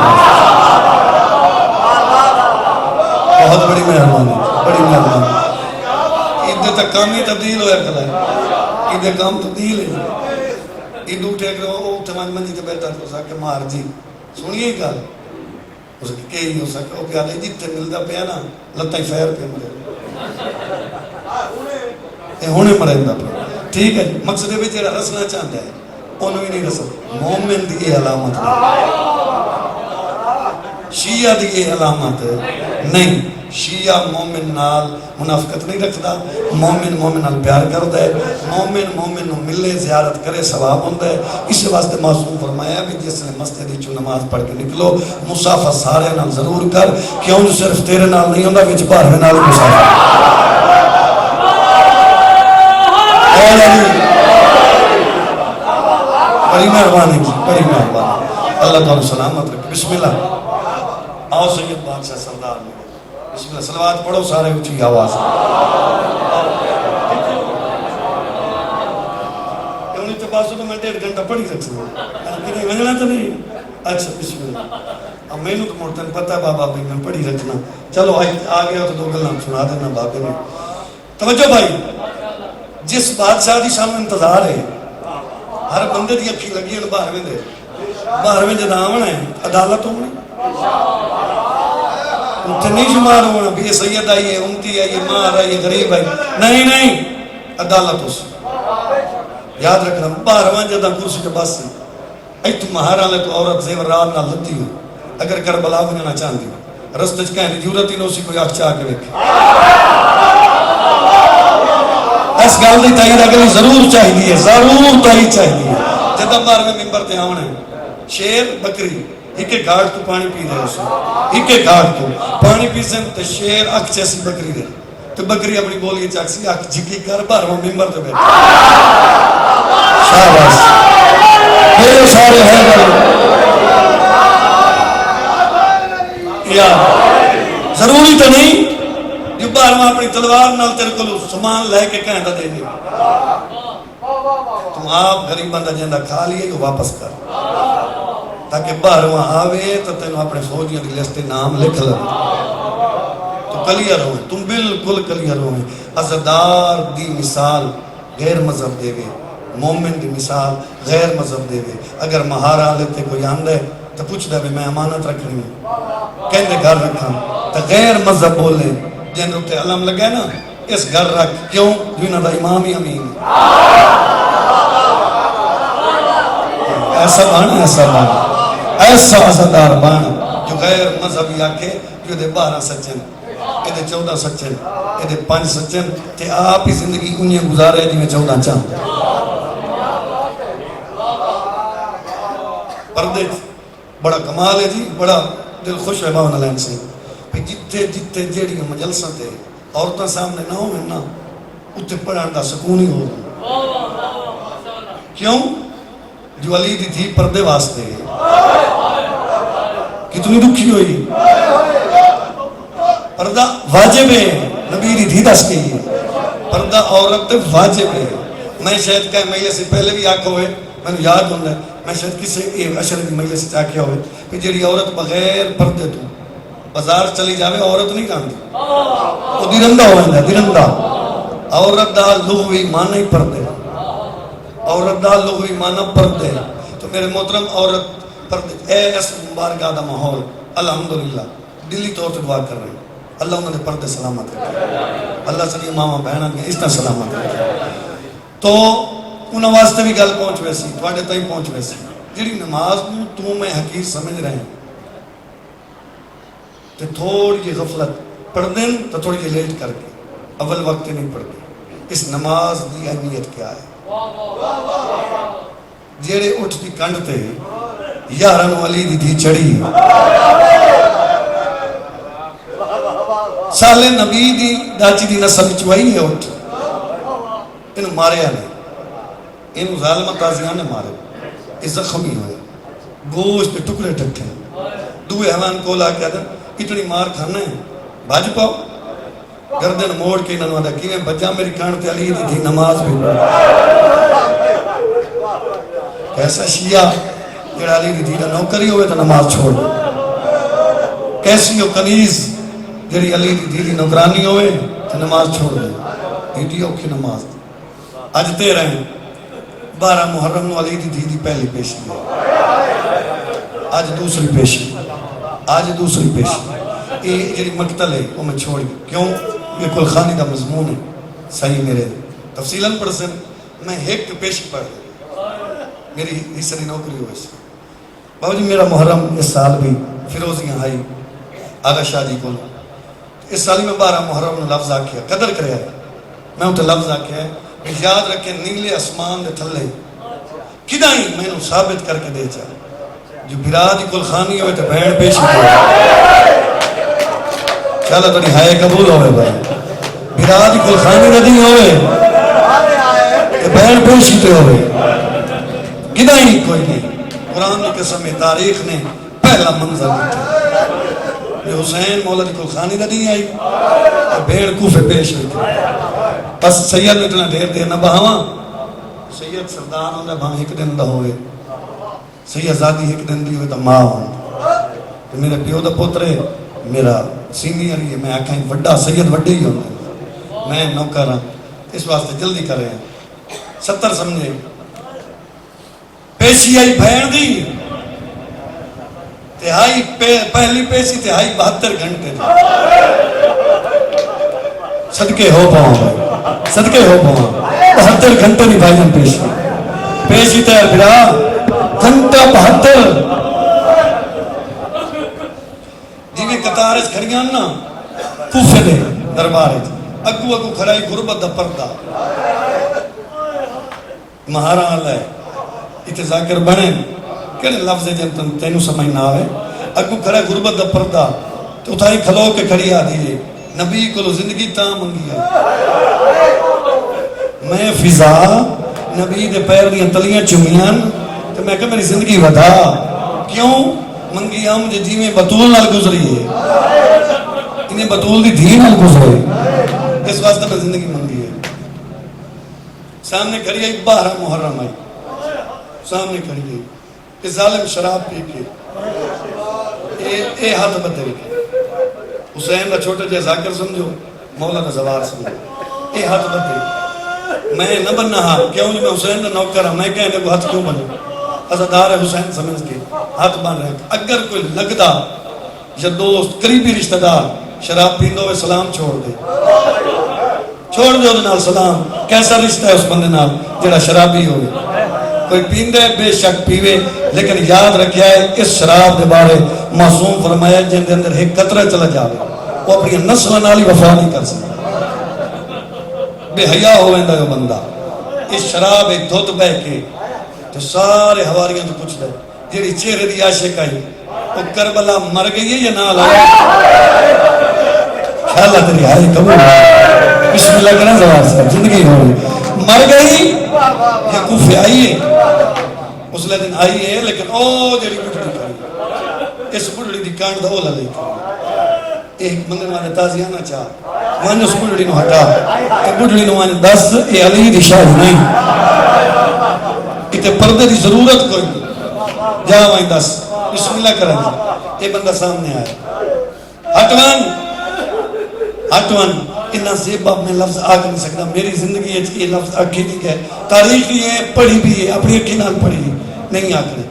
بہت بڑی مہربانی بڑی مہربانی عید تک کام ہی تبدیل ہویا کلا ہے عید کام تبدیل ہے عید اٹھے کہ وہ تمام منجی تے بیٹھا تو سا کہ مار جی سنیے گا اس کی کہی ہو سکتا وہ پیادہ جیتے ملتا پیا نا لتا ہی فیر پہ مرے یہ ہونے مرندہ پہ ٹھیک ہے مقصد ہے جیڑا رسنا چاہتا ہے انہوں ہی نہیں رسل مومن دی یہ علامت ہے شیعہ دی یہ علامت نہیں شیعہ مومن نال منافقت نہیں رکھتا مومن مومن نال پیار کرتا ہے مومن مومن نو ملے زیارت کرے ثواب ہوتا ہے اس واسطے معصوم فرمایا بھی جس نے مسجد چوں نماز پڑھ کے نکلو مسافہ سارے نال ضرور کر کیوں جو صرف تیرے نال نہیں ہوندا وچ باہر نال مسافہ بڑی مہربانی کی بڑی مہربانی اللہ تعالیٰ سلامت رکھے بسم اللہ آؤ سید بادشاہ سردار میں بسم اللہ صلوات پڑھو سارے اچھی آواز انہوں نے پاسوں تو میں 1.5 گھنٹہ پڑھی رکھ سکتا کنے وجنا تو نہیں اچھا بسم اللہ اب میں نے تو مرتن پتہ ہے بابا بھی میں پڑھی رکھنا چلو آ گیا تو 2 گلہ سنا دینا بابے میں توجہ بھائی جس بادشاہ دی سامنے انتظار ہے ہر بندے دی اکھی لگی ہے باہر میں دے باہر میں جدا آمنا ہے عدالت ہونا اتنے نہیں شمار ہونا بھی یہ سید آئی ہے امتی آئی ہے مار آئی ہے غریب آئی نہیں نہیں عدالت اس یاد رکھنا باہر میں جدا کرسی کے پاس سے ایتو مہارا لے تو عورت زیورات نہ لتی ہو اگر کربلا بننا چاہتی ہو رستج کہیں جورت ہی نو سی کوئی آخ چاہ کے ویکھے اس گل دی تائید اگلی ضرور چاہیے ضرور تائید چاہیے جدہ بار میں ممبر تے آونا ہے شیر بکری ایک گھاٹ تو پانی پی رہے اسے ایک گھاٹ تو پانی پی سے تو شیر اکھ چیسی بکری دے تو بکری اپنی بولی چاکسی اکھ جھکی کر بار میں ممبر تے بیٹھے شاباش میرے سارے ہیں یا ضروری تو نہیں جو بار میں اپنی تلوار نال تیرے کو سامان لے کے کہیں دا دے دے تم آپ غریب بندہ جندہ کھا لیے جو واپس کر تاکہ باہر وہاں آوے تو تینوں اپنے فوجیوں کی لستے نام لکھ لیں تو کلیئر ہوئے تم بالکل کلیئر ہوئے عزدار دی مثال غیر مذہب دے گے مومن دی مثال غیر مذہب دے گے اگر مہارا لیتے کوئی آندے تو پوچھ دے میں امانت رکھ رہی ہوں کہندے گھر رکھا تو غیر مذہب بولے جن روتے علم لگے نا اس گھر رکھ کیوں جو انہاں دا امام ہی امین ایسا بن ایسا عزادار بن جو غیر مذہبی آکھے کہ یہ 12 سچن یہ 14 سچن یہ 5 سچن تے آپ ہی زندگی انہیں گزارے جی میں 14 چاہوں پردے بڑا کمال ہے جی بڑا دل خوش ہے باون علین سے جتے جتے جیڑی مجلساں تے عورتاں سامنے نہ ہوئے نا اتنے پڑھن دا سکون ہی ہو کیوں جو علی دی تھی پردے واسطے کتنی دکھی ہوئی پردہ واجب ہے نبی دی تھی دس گئی پردہ عورت واجب ہے میں شاید کہے مجلس سے پہلے بھی آکھا ہوئے میں نے یاد ہوندہ ہے میں شاید کسی ایک اشر کی مجلس سے آکھا ہوئے کہ جیڑی عورت بغیر پردے تو بازار چلی جاوے عورت نہیں کاندی وہ درندہ ہوئے درندہ عورت دا لغوی معنی پردے عورت دا لغوی معنی پردے تو میرے محترم عورت پردے اے اس مبارکہ دا ماحول الحمدللہ دلی طور سے دعا کر رہے ہیں اللہ انہوں نے پردے سلامت ہے اللہ سلی ماما بہنہ کے اس طرح سلامت ہے تو انہوں واسطے بھی گل پہنچ ویسی تواڈے تائیں پہنچ ویسی جڑی نماز نو تو میں حقیق سمجھ رہے ہیں تو تھوڑی جی غفلت پڑھ دیں تو تھوڑی جی لیٹ کر کے اول وقت نہیں پڑھتے اس نماز دی اہمیت کیا ہے جیڑے اٹھ دی کنڈ تے یارن والی دی تھی چڑھی سالے نبی دی داچی دی نسل چوائی ہے اٹھ انہوں مارے آنے انہوں ظالمہ تازیان نے مارے اس زخمی ہوئے گوشت پہ ٹکڑے ٹکھے دوئے حیوان کو لا کے آدھا اتنی مار کھانا ہے بھاج پاؤ گردن موڑ کے انہوں نے کیویں بچہ میری کانٹتے علی دی تھی نماز بھی کیسا شیعہ جڑا علی دی تھی نوکری ہوئے تو نماز چھوڑ کیسی ہو کنیز جڑی علی دی تھی نوکرانی ہوئے تو نماز چھوڑ دے ایڈی اوکھی نماز آج تے رہیں 12 محرم نو علی دی تھی پہلی پیشی ہے آج دوسری پیشی آج دوسری پیشی یہ جڑی مقتل ہے وہ میں چھوڑ کیوں یہ کل خانی دا مضمون ہے صحیح میرے تفصیلاً پڑھ سے میں ایک پیشی پڑھ میری حصہ دی نوکری ہوئے سے بابا جی میرا محرم اس سال بھی فیروزیاں آئی آغا شاہ جی کو اس سالی میں 12 محرم نے لفظ آکھیا قدر کرے ہے میں انہیں لفظ آکھیا ہے یاد رکھیں نیلے اسمان دے تھلے کدھا ہی میں انہوں ثابت کر کے دے چاہ جو برادی کل خانی ہوئے تو بہن پیشی ہوئے چالا تو نہیں ہائے قبول ہوئے بھائی برادی کل خانی ندی ہوئے تو بہن پیشی تے ہوئے کدھا ہی کوئی نہیں قرآن کی قسم تاریخ نے پہلا منظر دیتا یہ حسین مولا دی کل خانی ندی آئی تو بہن کوفے پیش ہوئی بس سید میں اتنا دیر نہ بہاواں سید سردان ہوندہ بہاں ایک دن دا ہوئے سید زادی ایک دن دی ہوئے تو ماں ہوں میرے پیو دا پوترے میرا سینئر ہی ہے میں آکھاں وڈا سید وڈے ہی ہوندہ میں نوکر ہوں اس واسطے جلدی کر رہے ہیں 70 سمجھے پیشی آئی بھین دی تہائی پہلی پیشی تہائی 72 گھنٹے صدقے ہو پاؤں بھائی صدقے ہو پاؤں 72 گھنٹے نہیں بھائی ہم پیشی پیشی تیر بھرا گھنٹہ 72 جیویں قطارج کھڑیاں نا کوفے دے دربارے اگو اگو کھڑائی غربت دا پردہ مہارا اللہ ہے اتنے ذاکر بنے کہنے لفظ جن تینوں سمجھ نہ آئے اگو کھڑا غربت دا پردہ تو اتھائی کھلو کے کھڑی آ دیئے نبی کو زندگی تاں منگی ہے میں فضا نبی دے پیر دیاں تلیاں چمیاں تو میں کہا میری زندگی ودا کیوں منگی ہم مجھے جیویں بطول نال گزری ہے انہیں بطول دی دھی نال گزرے اس واسطہ میں زندگی منگی ہے سامنے کھڑی آئی 12 محرم آئی سامنے کھڑی گئی کہ ظالم شراب پی کے اے ہاتھ بدے حسین دا چھوٹا جے ذاکر سمجھو مولا دا زوار سمجھو اے ہاتھ بدے میں نہ بننا ہاں کیوں نہیں میں حسین دا نوکر ہاں میں کہنے کو ہاتھ کیوں بنے عزادار حسین سمجھ کے ہاتھ بن رہے اگر کوئی لگدا یا دوست قریبی رشتہ دار شراب پیندو ہوئے سلام چھوڑ دے چھوڑ دے انہوں نال سلام کیسا رشتہ ہے اس بندے نال جڑا شرابی ہوئے کوئی پیندے بے شک پیوے، لیکن یاد رکھیا ہے اس شراب دے بارے معصوم فرمایا جن دے اندر ایک قطرہ چلا جاوے وہ اپنی نسل نال ہی وفا نہیں کر سکتا، بے حیا ہویندا ہے بندہ۔ اس شراب ایک دھت بہ کے تو سارے حواریوں تو پوچھ لے جیڑی چہرے دی عاشق آئی وہ کربلا مر گئی ہے یا نہ لایا؟ خیال تیری ہائی قبول بسم اللہ کرنا زوار صاحب زندگی ہوئی مر گئی یا کوفے آئی ہے؟ اس لئے دن آئی ہے لیکن او جیڑی بڑھڑی کری اس بڑھڑی دی کانڈ دا اولا لے کری ایک مندر وانے تازیانہ چاہ وانے اس بڑھڑی نو ہٹا کہ بڑھڑی نو وانے دس اے علی دی شاہد نہیں کتے پردے دی ضرورت کوئی نہیں جا وائیں دس بسم اللہ کریں یہ بندہ سامنے آئے ہٹوان اتنا زیبا میں لفظ آگ نہیں سکتا میری زندگی ہے یہ لفظ اکھی نہیں ہے تاریخی ہے پڑھی بھی ہے اپنی اکھی نال پڑھی نہیں آکھنے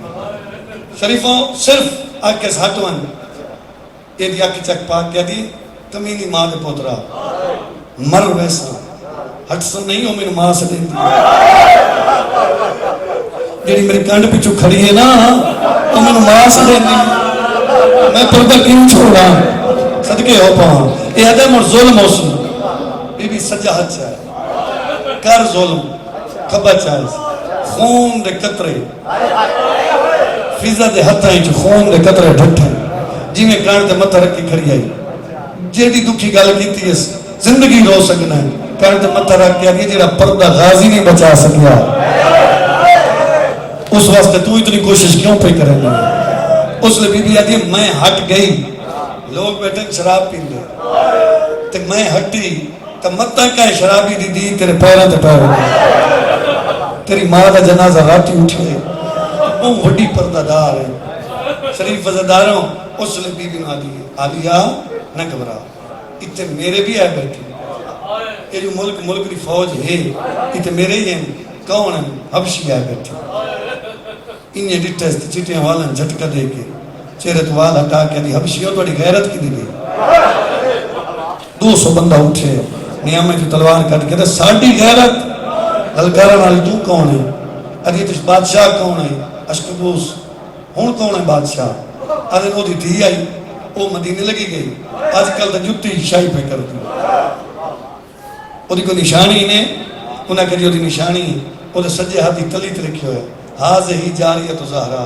شریفوں صرف آگ کیس ہٹوان یہ دی آکھی چک پاک کیا دی کمینی ماں دے پوترا مر ویسا ہٹ سن نہیں ہو میرے ماں سے دیں دی جیڑی میری کانڈ پچھو کھڑی ہے نا تو میں نے ماں سے دیں دی میں پردہ کیوں چھوڑا صدقے ہو پاؤں یہ عدم اور ظلم حسن بی بی سجاہت چاہے کر ظلم کھبا چاہے خون دے قطرے فیضہ دے ہتھائیں جو خون دے قطرے ڈھٹھیں جی میں کانڈ دے متہ رکھی کھڑی آئی جیڑی دکھی گال کیتی ہے زندگی رو سکنا ہے کانڈ دے متہ رکھ کے جیڑا پردہ غازی نہیں بچا سکیا اس واسطے تو اتنی کوشش کیوں پہ کریں گے اس لئے بی بی آدھی میں ہٹ گئی لوگ بیٹھے شراب پین لے تو میں ہٹی تو متہ کہیں شرابی دی دی تیرے پیرہ تے پیر ہوئے تیری ماں دا جنازہ راتی اٹھے وہ وڈی پردہ دار ہے شریف وزداروں اس لئے بی بی آدھی آلیا نہ گھبرا اتنے میرے بھی آئے بیٹھے یہ جو ملک دی فوج ہے اتنے میرے ہی ہیں کون ہیں حبشی آئے بیٹھے انہیں ڈٹھے چٹیں والا جھٹکا دے کے چہرے تو وال ہٹا کے دی حبشیوں تو غیرت کی دی گئی 200 بندہ اٹھے نیامے جو تلوار کٹ کے ساڑھی غیرت للکارہ نالی تو کون ہے ادھیتش بادشاہ کون ہے اشکبوس ہون کون ہے بادشاہ آدھے وہ دی تھی آئی وہ مدینے لگی گئی آج کل تا جتی شاہی پہ کر دی وہ دی کو نشانی نے انہاں کہ جو دی نشانی وہ دی سجے ہاتھی تلیت رکھی ہوئے حاضر ہی جاریت زہرہ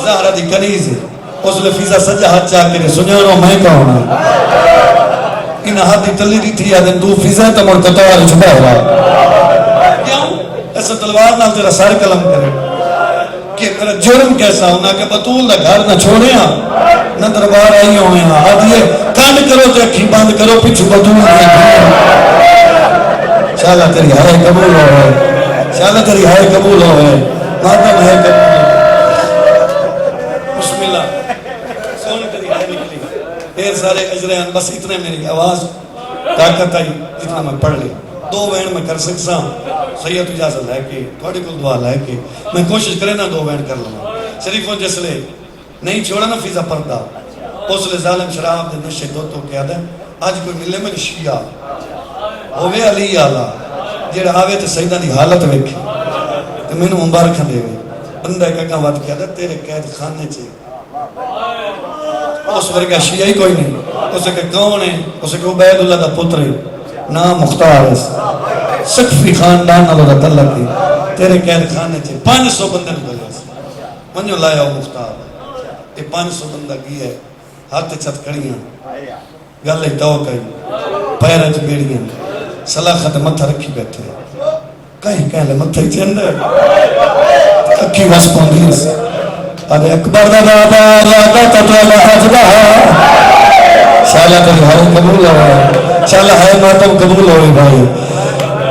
زہرہ دی کنیز ہے اس لفیظہ سجا ہاتھ چاہ کے سنیانو میں کہوں انہا ہاتھ دی تلی دی تھی آدھن دو فیضہ تا مرتطوار چھپا ہوا کیوں ایسا تلوار نال تیرا سار کلم کرے کہ میرا جرم کیسا ہونا کہ بطول دا گھر نہ چھوڑے ہاں نہ دربار آئی ہوئے ہاں آدھیے کانڈ کرو تو اکھی باندھ کرو پچھو بطول دی شاءاللہ تیری ہائے قبول ہوئے شاءاللہ تیری ہائے قبول ہوئے مادم ہے قبول بسم اللہ سونے تیری ہائے نکلی پھر سارے اجرین بس اتنے میری آواز طاقت آئی جتنا میں پڑھ لی 2 وین میں کر سکسا سید اجازت ہے کہ تھوڑی کل دعا لائے کہ میں کوشش کرے نا 2 وین کر لوں شریفوں جس لے نہیں چھوڑا نا فیضہ پردہ اس لے ظالم شراب دے نشے دو تو کیا دے آج کوئی ملے میں شیعہ ہوئے علی آلہ جیڑا آوے تے سیدہ دی حالت ویکھی تے میں نے مبارکہ دے گئی بندہ ایک اگاں وات کیا دے تیرے قید خانے چے اس ورگا شیعہ ہی کوئی نہیں اسے کہ کون ہے اسے کہ عبید اللہ دا پتر ہے نام مختار ہے سقفی خاندان اللہ دا تعلق ہے تیرے قید خانے چے 500 بندے نکلے منجو لایا ہو مختار یہ 500 بندہ کی ہے ہاتھ چھت کڑیاں گلے توقعی پیرج بیڑیاں سلاخت متھا رکھی بیٹھے کہیں کہیں لے متھا ہی چند ہے اکی وس پوندیس ارے اکبر دا بابا رادا تطولا حجبہ شاءاللہ تیری ہائی قبول ہوئے شاءاللہ ہائی ماتم قبول ہوئے بھائی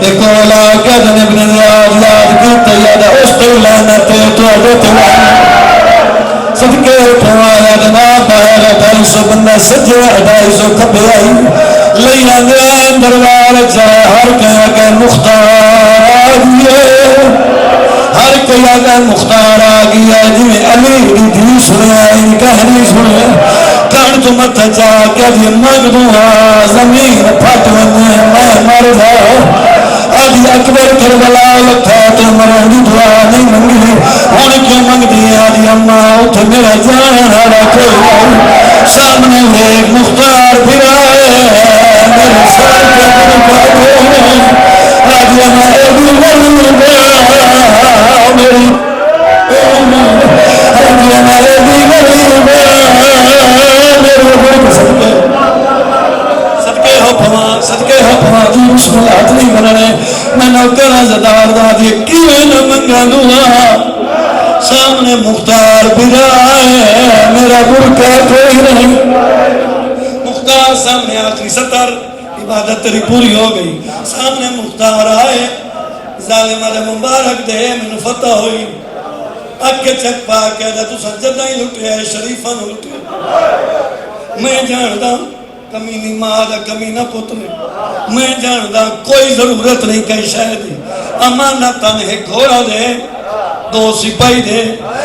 ایک اولا کیا دن ابن زیاد یاد کی تیادہ اس تولانتے تو اڈوتے صدقے اٹھوایا جناب باہر 250 بندہ سجے 250 کھبے آئی لئی آگے دربار چاہے ہر کہا کہ مختار آگئے ہر کوئی آگا مختار آگیا جی میں علی دی سنے آئی کہنی سنے کان تو مت چاہ کہ جی مگدوہا زمین پھٹ ونے میں مر جاؤ آدھی اکبر کربلا لکھا تو مرن دی دعا نہیں منگی ہن کیوں منگدی ہے آدھی اما اوتھے میرا جان والا کوئی نہیں سامنے ایک مختار پھرا میرے سر پہ آدھی اما میری صدقے ہو پھوا دی مشکلات نہیں بننے میں نوکر زدار دا دی کیویں نہ منگا دعا سامنے مختار پھرا ہے میرا برکا کوئی نہیں مختار سامنے آخری ستر عبادت تیری پوری ہو گئی سامنے مختار آئے ظالمہ دے مبارک دے میں فتح ہوئی اکھے چک پا کے دا تو سجدہ ہی لٹیا ہے شریفہ نو لٹیا میں جاندا کمینی ماں دا کمینہ پتر میں جاندا کوئی ضرورت نہیں کہیں شاید امانتاً ہے گھوڑا دے دو سپاہی دے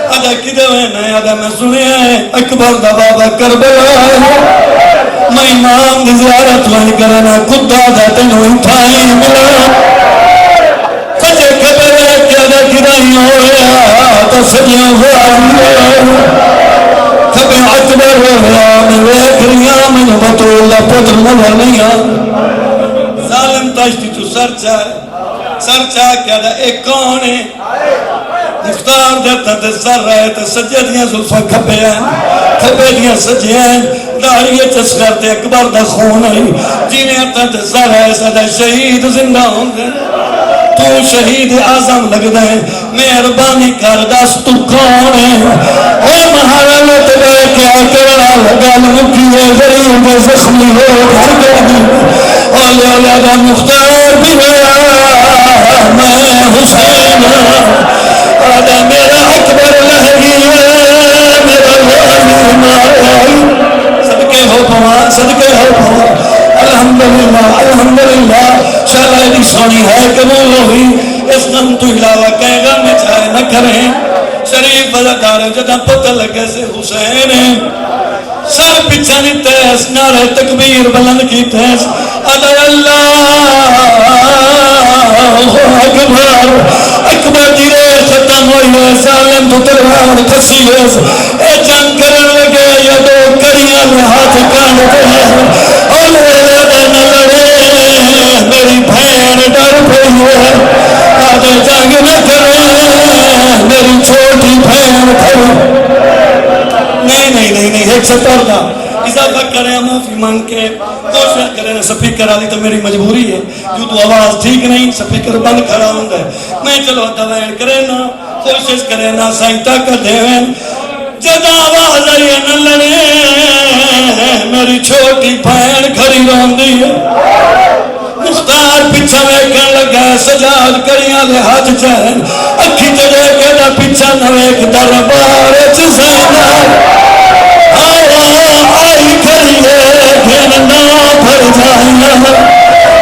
ادا کدے ہوئے نئے ادا میں سنے ہیں اکبر دا بابا کربلا میں امام دی زیارت وان کرنا خدا دا تینوں اٹھائی ملا سجے کبرے کیا دا کدائی ہویا تو سجیوں ہوا کبھی اکبر ہوا میں ویکھ رہا میں بطول دا پتر نظر نہیں آ ظالم تاشتی تو سر چاہ کیا دا ایک کون ہے مختار دیتا تے سر رہے تے سجے دیاں زلفہ کھپے دیاں سجے ہیں داڑیے چسکر تے اکبر دا خون ہے جینے اتا تے سر ہے سدا شہید زندہ ہوں گے تو شہید اعظم لگ دے مہربانی کر دس تو کون ہے او مہارت دے کیا کرنا لگا لمکیے غریب زخمی ہو گھر گردی اولیاء دا مختار بھی میں حسین آدھا میرا اکبر لہگی ہے میرا والی مائی صدقے ہو پوا الحمدللہ شاءاللہ ایدی سونی ہے قبول ہوئی اس غم تو علاوہ کہے گا میں چاہے نہ کریں شریف وزدار جدہ پتہ لگے سے حسین ہے سر پچھانی تیس نعرہ تکبیر بلند کی تیس آدھا اللہ اکبر دیرے ختم ہوئی ہے ظالم تو تلوار کسی ہے اے جنگ کرن لگے یا دو کریاں میں ہاتھ کانتے ہیں اور لڑے نہ لڑے میری بھین ڈر پئی ہے آدھے جنگ نہ کرے میری چھوٹی بھین کھڑی نہیں ایک سطور دا اضافہ کریں معافی مانگ کے کوشش کریں سپیکر آلی تو میری مجبوری ہے جو تو آواز ٹھیک نہیں سپیکر بند کھڑا ہوں گے میں چلو دوائن کریں نا کوشش کریں نا سائیں طاقت دیں جدا آواز آئی نہ لڑے میری چھوٹی بھین کھڑی رون دی ہے مختار پچھا ویکن لگا سجاد کریاں دے ہاتھ چہن اکھی تجھے کے دا پچھا نہ ویک دربار چزینا آئی کریے گھن نہ بھر جائیاں نہ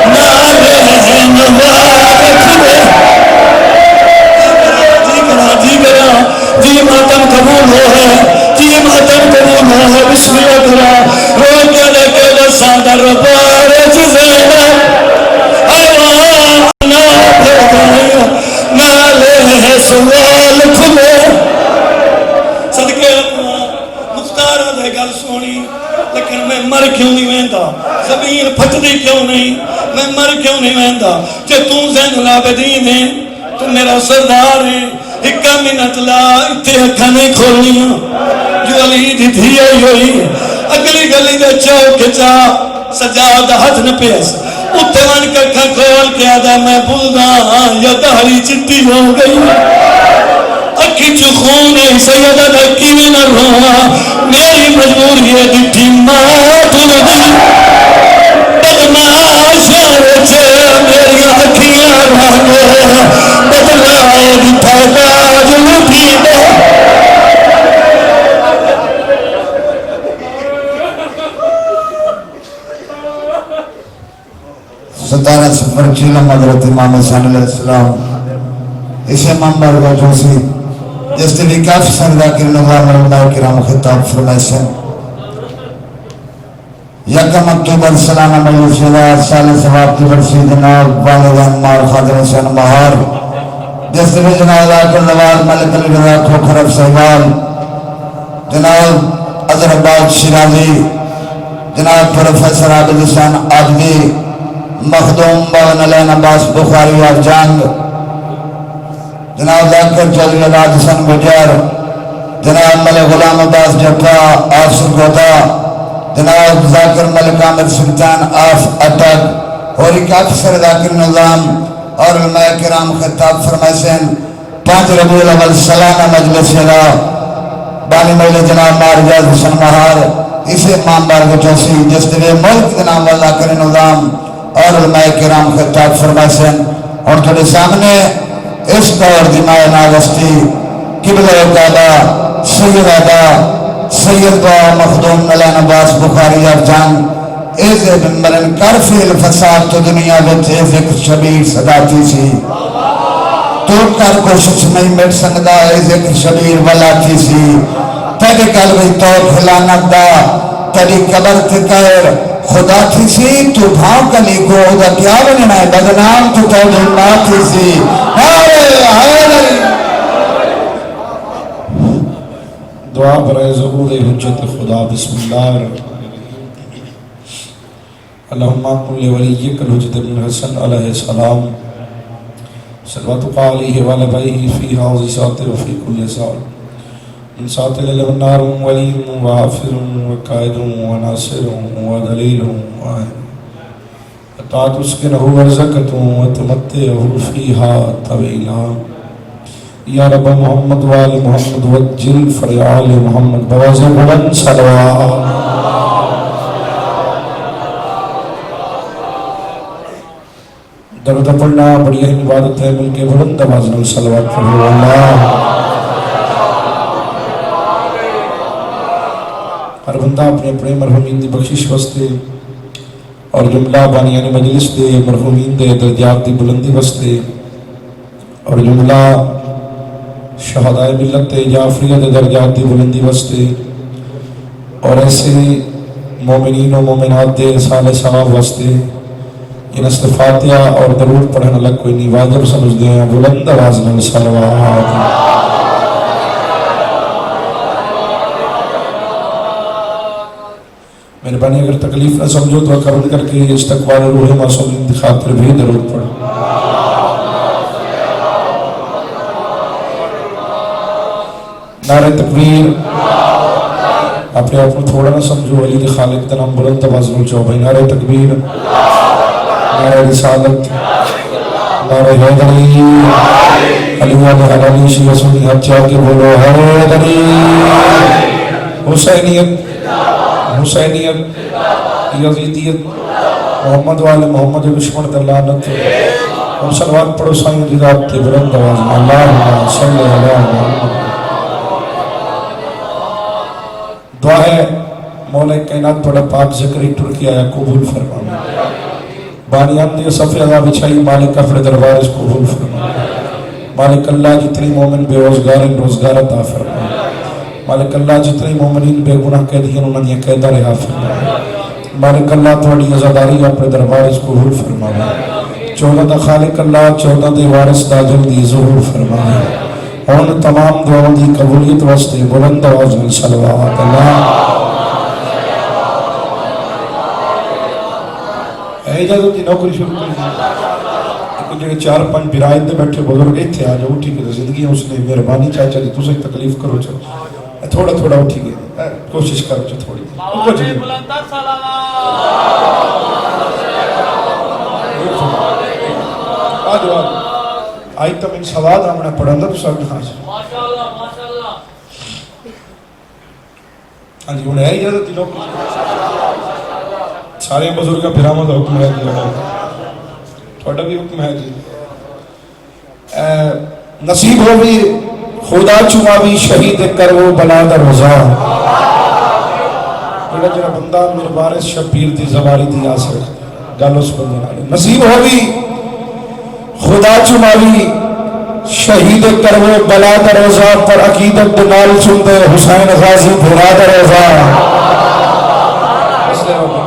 رہن وارک میں جی ماتم قبول ہو ہے جی ماتم قبول ہو ہے بسم اللہ کرا رو کے لے کے دسان دربار چزینا نہ بھر جائیاں نہ لے سوال کھلے صدقے مختار دے گل سونی لیکن میں مر کیوں نہیں ویندا زمین پھٹدی کیوں نہیں میں مر کیوں نہیں ویندا جے تو زین العابدین ہے تو میرا سردار ہے ایک منٹ لا اتنے اکھا نہیں کھولنیاں جو علی دی دھی آئی ہوئی اگلی گلی دے چوک چا سجاد ہاتھ نہ پیس اتوان کا اکھا کھول کے آدھا میں بھولدا یا دہری چٹی ہو گئی اکھی چو خون ہے سیدہ دکی میں نہ رہا میری مجبوری ہے دٹھی ماں تو دی بدماش رچے میری اکھیاں رہے بدلائے دٹھا داج لٹھی دے ستارہ سفر چیلم حضرت امام حسین علیہ السلام اسے منبر کا جو سی جس نے کافی سردہ کی نظام علماء کرام خطاب فرمائے سے یکم اکتوبر سالانہ مجلس ولایت سال ثواب کی برسی جناب والد انمار خادم حسین مہار، جس میں جناب ذاکر نواز ملک علی رضا کھوکھر صاحبال، جناب اظہر آباد شیرازی، جناب پروفیسر عابد حسین عابدی، مخدوم بابن علین عباس بخاری اور جنگ، جناب ذاکر چودھری الہاد حسن گجر، جناب ملک غلام عباس جھپا آفس گوتا، جناب ذاکر ملک عامر سلطان آف اٹک اور ایک افسر ذاکر نظام اور علماء کرام خطاب فرمائسن 5 ربیع الاول سالانہ مجلس شرا بانی مجلس جناب مارجاز حسن مہار اسے امام بارگ چوسی جس دے ملک جناب ذاکر نظام اور علماء کرام خطاب فرمائسن اور تھوڑے سامنے اس دور دماغ ناگستی قبلہ اقادہ سید آدھا سید و مخدوم ملین عباس بخاری اور جنگ ایزے بمبرن کرفی الفساد تو دنیا بچ ایزے کچھ شبیر صداتی سی تو کر کوشش نہیں مٹ سکتا ایزے کچھ شبیر ولاتی سی تیرے قلبی تو کھلانت دا تیری قبر تکیر خدا تھی سی تو بھاؤں کلی کو دا کیا بننا ہے بدنام تو تیری ماں تھی سی دعا برائے ظہور حجت خدا بسم اللہ اللہم کل ولیک الحجت بن حسن علیہ السلام صلوات علیہ والبائیہ فی حاضی ساتھ وفی کل سال من ساتھ للہ النار ولی وحافظ وقائد وناصر ودلیل وطاعت اسکنہ ورزقت وتمتعہ فیہا طویلا یا رب محمد وآل محمد وجل فریال محمد بواز بلند صلوات درود پڑھنا بڑی اہم عبادت ہے، مل کے بلند آواز میں صلوات پڑھو اللہ۔ ہر بندہ اپنے اپنے مرحومین دی بخشش واسطے اور جملہ بانیانی مجلس دے مرحومین دے درجات دی بلندی واسطے اور جملہ شہدائے ملت جعفریہ دے درجات دی بلندی واسطے اور ایسے مومنین و مومنات دے سال ثواب واسطے ان استفاتحہ اور درود پڑھنا لگ کوئی نہیں واجب سمجھ دے ہیں بلند آواز میں صلوات۔ مہربانی اگر تکلیف نہ سمجھو تو اکرم کر کے استقبال روح معصومین کی خاطر بھی درود پڑھو۔ نعرہ تکبیر، اپنے آپ کو تھوڑا نہ سمجھو علی کے خالق کا نام بلند آواز میں چاہو بھائی نعرہ تکبیر، نعرہ رسالت، نعرہ حیدری، علی علی شیعہ سنی حد چاہ کے بولو حیدری، حسینیت، حسینیت، یزیدیت، محمد والے محمد دشمن کا لعنت، ہم صلوات پڑھو سائیں جدات کے بلند آواز میں اللہم صلی اللہ محمد۔ دعا ہے مولا کائنات بڑا پاک ذکری ٹرکی آیا قبول فرمانا، بانیان دے صفحہ اللہ بچھائی مالک اپنے دربار اس قبول فرمانا، مالک اللہ جتنی مومن بے روزگار روزگار عطا فرمانا، مالک اللہ جتنی مومنین بے گناہ قیدیاں انہوں نے قیدہ رہا فرمانا، مالک اللہ تھوڑی عزاداری اپنے دربار اس قبول فرمانا، 14 دا خالق اللہ 14 دے وارث دا جلدی ظہور فرمانا، ان تمام دعاؤں دی قبولیت واسطے بلند آواز میں صلوات اللہ۔ اجازت دی نوکری شروع کر دی، جو 4-5 برائد دے بیٹھے بزرگ ایتھے آ جاؤ اٹھی کے زندگی اس نے مہربانی چاچا جی تسے تکلیف کرو چلو تھوڑا تھوڑا اٹھی گئے کوشش کرو چلو تھوڑی آئی تم ان سواد آمنا پڑھاندہ تو سب نحاظ ہاں جی انہیں ہے اجازت دی نوکری سارے بزرگ کا پھر آمد حکم ہے جی تھوڑا بھی حکم ہے جی نصیب ہو بھی خدا چماوی شہید کرو بلا در رضا جڑا بندہ میرے بارس شبیر دی زواری دی آسر گل اس بندے نالے نصیب ہو بھی خدا چماوی شہید کرو بلا در رضا پر عقیدت دنال چندے حسین غازی بھرا در رضا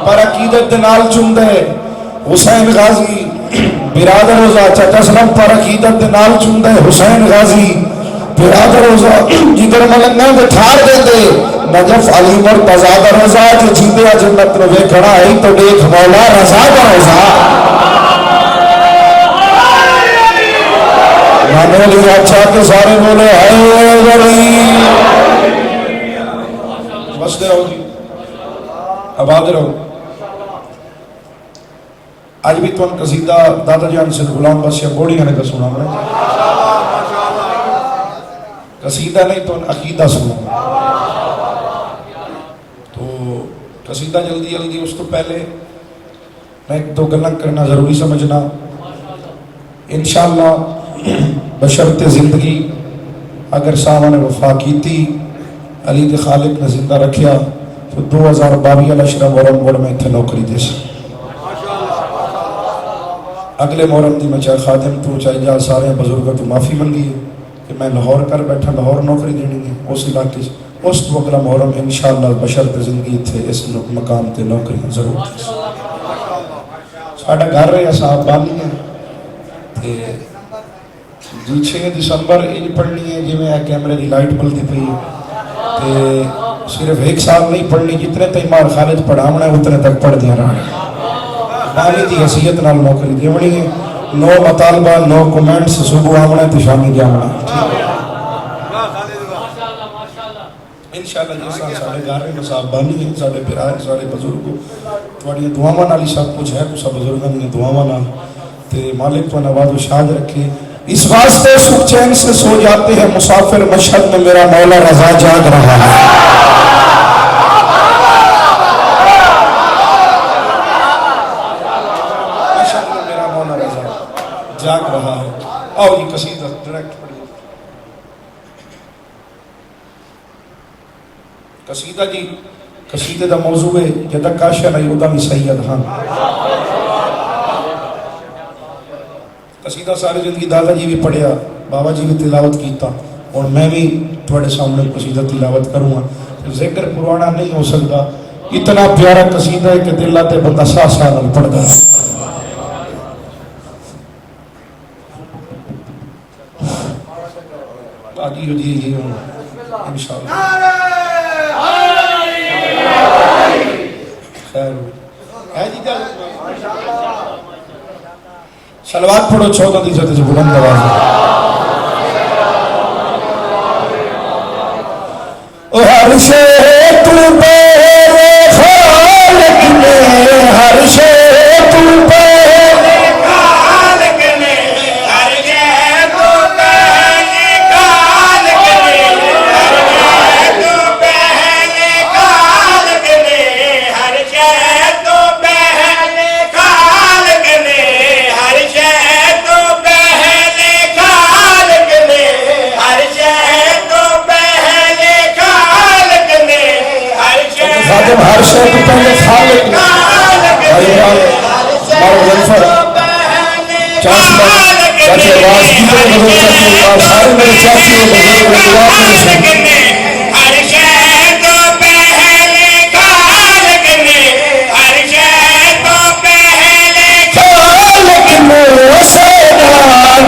پر عقیدت دے نال چوندے حسین غازی برادر روزہ چچا سلام پر عقیدت دے نال چوندے حسین غازی برادر روزہ جدر ملنگاں دے تھار دے دے نجف علی مرتضی دا روزہ جو جیندے جنت نو ویکھنا ہے تو دیکھ مولا رضا دا روزہ مانو لیا اچھا کہ سارے بولے اے غری بس دے رہو جی آباد رہو آج بھی تو ہم قصیدہ دادا جان سے غلام بس یا بوڑی آنے کا سنا ہمیں قصیدہ نہیں تو عقیدہ سنا تو قصیدہ جلدی جلدی اس تو پہلے میں ایک دو گلن کرنا ضروری سمجھنا انشاءاللہ بشرط زندگی اگر سامان وفا کیتی علی دے خالق نے زندہ رکھیا تو 2022 الاشرا محرم موڑ میں تھے نوکری دے سے اگلے محرم دی میں چاہے خادم تو چاہے جا سارے بزرگوں تو معافی منگی ہے کہ میں لاہور کر بیٹھا لاہور نوکری دینی ہے اس علاقے سے اس تو اگلا محرم انشاءاللہ بشرط زندگی تھے اس مقام تے نوکری ضرور تھی ساڑھا گھر رہے صاحب بانی ہے جی 6 دسمبر انج پڑھنی ہے جی میں کیمرے دی لائٹ بلدی پئی تے صرف ایک سال نہیں پڑھنی جتنے تیمار خالد پڑھاونا ہے اتنے تک پڑھ دیا رہا بانی دی حیثیت نال نوکری دیونی ہے نو مطالبہ نو کومنٹس صبح آمنا ہے شامی جامنا انشاءاللہ جیسا ساڑھے گھر میں صاحب بانی ہے ساڑھے پیرائے ساڑھے بزرگوں تھوڑی دعاواں نالی سب کچھ ہے تو سب بزرگوں نے دعاواں نال تے مالک تو نواز و شاد رکھے اس واسطے سکھ چین سے سو جاتے ہیں مسافر مشہد میں میرا مولا رضا جاگ رہا ہے مشہد میں میرا مولا رضا جاگ رہا ہے آؤ یہ قصیدہ ڈائریکٹ پڑھیے قصیدہ جی قصیدے دا موضوع ہے جدہ کاشا نہیں ادا بھی سید ہاں قصیدہ سارے زندگی دادا جی بھی پڑھیا بابا جی بھی تلاوت کیتا اور میں بھی تھوڑے سامنے قصیدہ تلاوت کروں گا ذکر پرانا نہیں ہو سکتا اتنا پیارا قصیدہ ہے کہ دل آتے بندہ سا نہ پڑھ گا باقی ہو جی یہ ہوں انشاءاللہ خیر ہے جی جا سلوات پڑھو 14 دی جاتے سے بلند آواز ہر شے تو پہلے خالق نے ہر شے تو پہلے خالق نے ہر شے تو پہلے خالق نے ہر شے تو پہلے خالق نے ہر شے تو پہلے خالق نے ہر شے تو پہلے خالق نے ہر شے تو پہلے خالق نے ہر شے خادم ہر شے تو پہلے خالق نے مارو ظفر چاچی آواز کی تو بزرگ چاچی آواز سارے میرے چاچی و بزرگ میں دعا کرنے سے ہر شے تو پہلے خالق نے ہر شے تو پہلے خالق نے سیدہ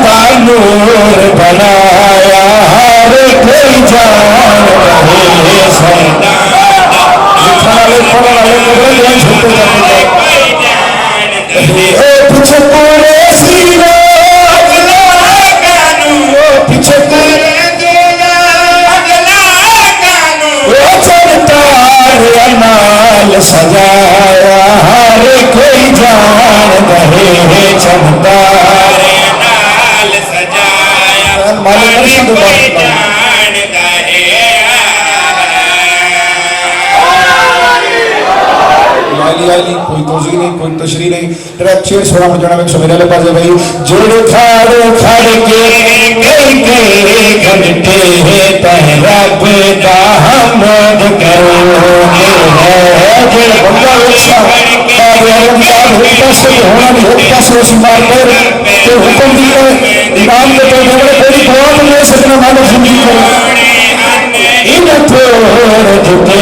دا نور بنایا ہر کوئی جان رہے سیدہ لکھنا لے پڑھنا لے مغرد یہاں چھوٹے جاتے اے پیچھے پورے سیرہ اگلا کانو پیچھے پورے سیرہ اگلا کانو چڑھتار انال سجایا ہر کوئی جان رہے چڑھتار انال سجایا ہر کوئی جان رہے علی کوئی توضیح نہیں کوئی تشریح نہیں ڈائریکٹ شیر سونا مجھے جانا میں میرے پاس ہے بھائی جڑ کھاڑ کے کئی گھنٹے تہ رب دا حمد کرو گے جڑ بندہ ویسا سے ہونا نہیں ہوتا سے اس مار کر تو حکم دیا امام کے تو بڑے کوئی دعا نہیں لے سکنا مانو زندگی کرو ان تھوڑ جھکے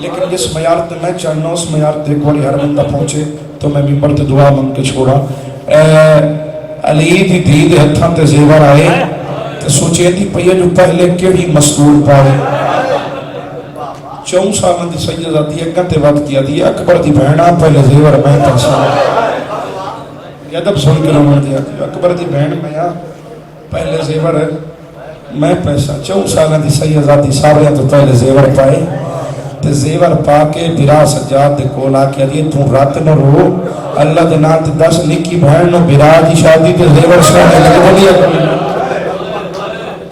لیکن جس معیار تے میں چاہنا اس معیار تے ایک بڑی ہر بندہ پہنچے تو میں ممبر تے دعا منگ کے چھوڑا علی دی دھی دے ہتھاں تے زیور آئے تے سوچے دی پئی جو پہلے کیڑی مسرور پاوے 4 سال دی سیدہ دی اگاں تے وقت کیا دی اکبر دی بہنا پہلے زیور میں ترسا یہ ادب سن کے رومن دیا دی اکبر دی بہن میں پہلے زیور میں پیسہ 4 سال دی سیدہ دی ساریاں تو پہلے زیور پائے تے زیور پا کے برا سجاد دے کولا کے لیے تو رات نہ رو اللہ دے نام تے 10 نکی بہن نو برا دی شادی تے زیور سونے لگے بولی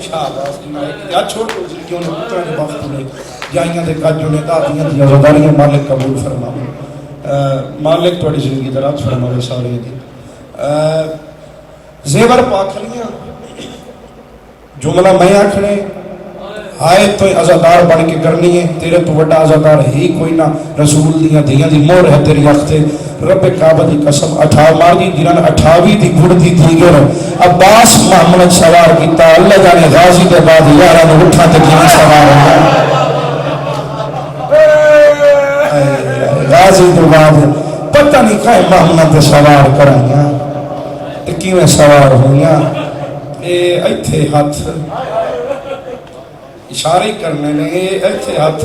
شاباش یا چھوڑ دو کیوں نے پترا نے وقت نے جائیاں دے کاجوں نے دادیاں دی عزاداریاں مالک قبول فرماوے مالک تھوڑی زندگی دراز فرماوے سارے دی زیور پا کھلیاں جملہ میں آکھنے آئے تو عزادار بن کے کرنی ہے تیرے تو بڑا عزادار ہی کوئی نہ رسول دیاں دیاں دی مور ہے تیری اختے رب کعبہ دی قسم 18 ماردی جنہاں 28 دی گھڑ دی تھی گر عباس محمد سوار کیتا اللہ جانے غازی دے بعد یارہ نے اٹھا تے کیوں سوار ہوگا غازی دے بعد پتہ نہیں کہے محمد دے سوار کرائیاں تے کیوں سوار ہوگا ایتھے ہاتھ اشارے کرنے نے ایتھے ہاتھ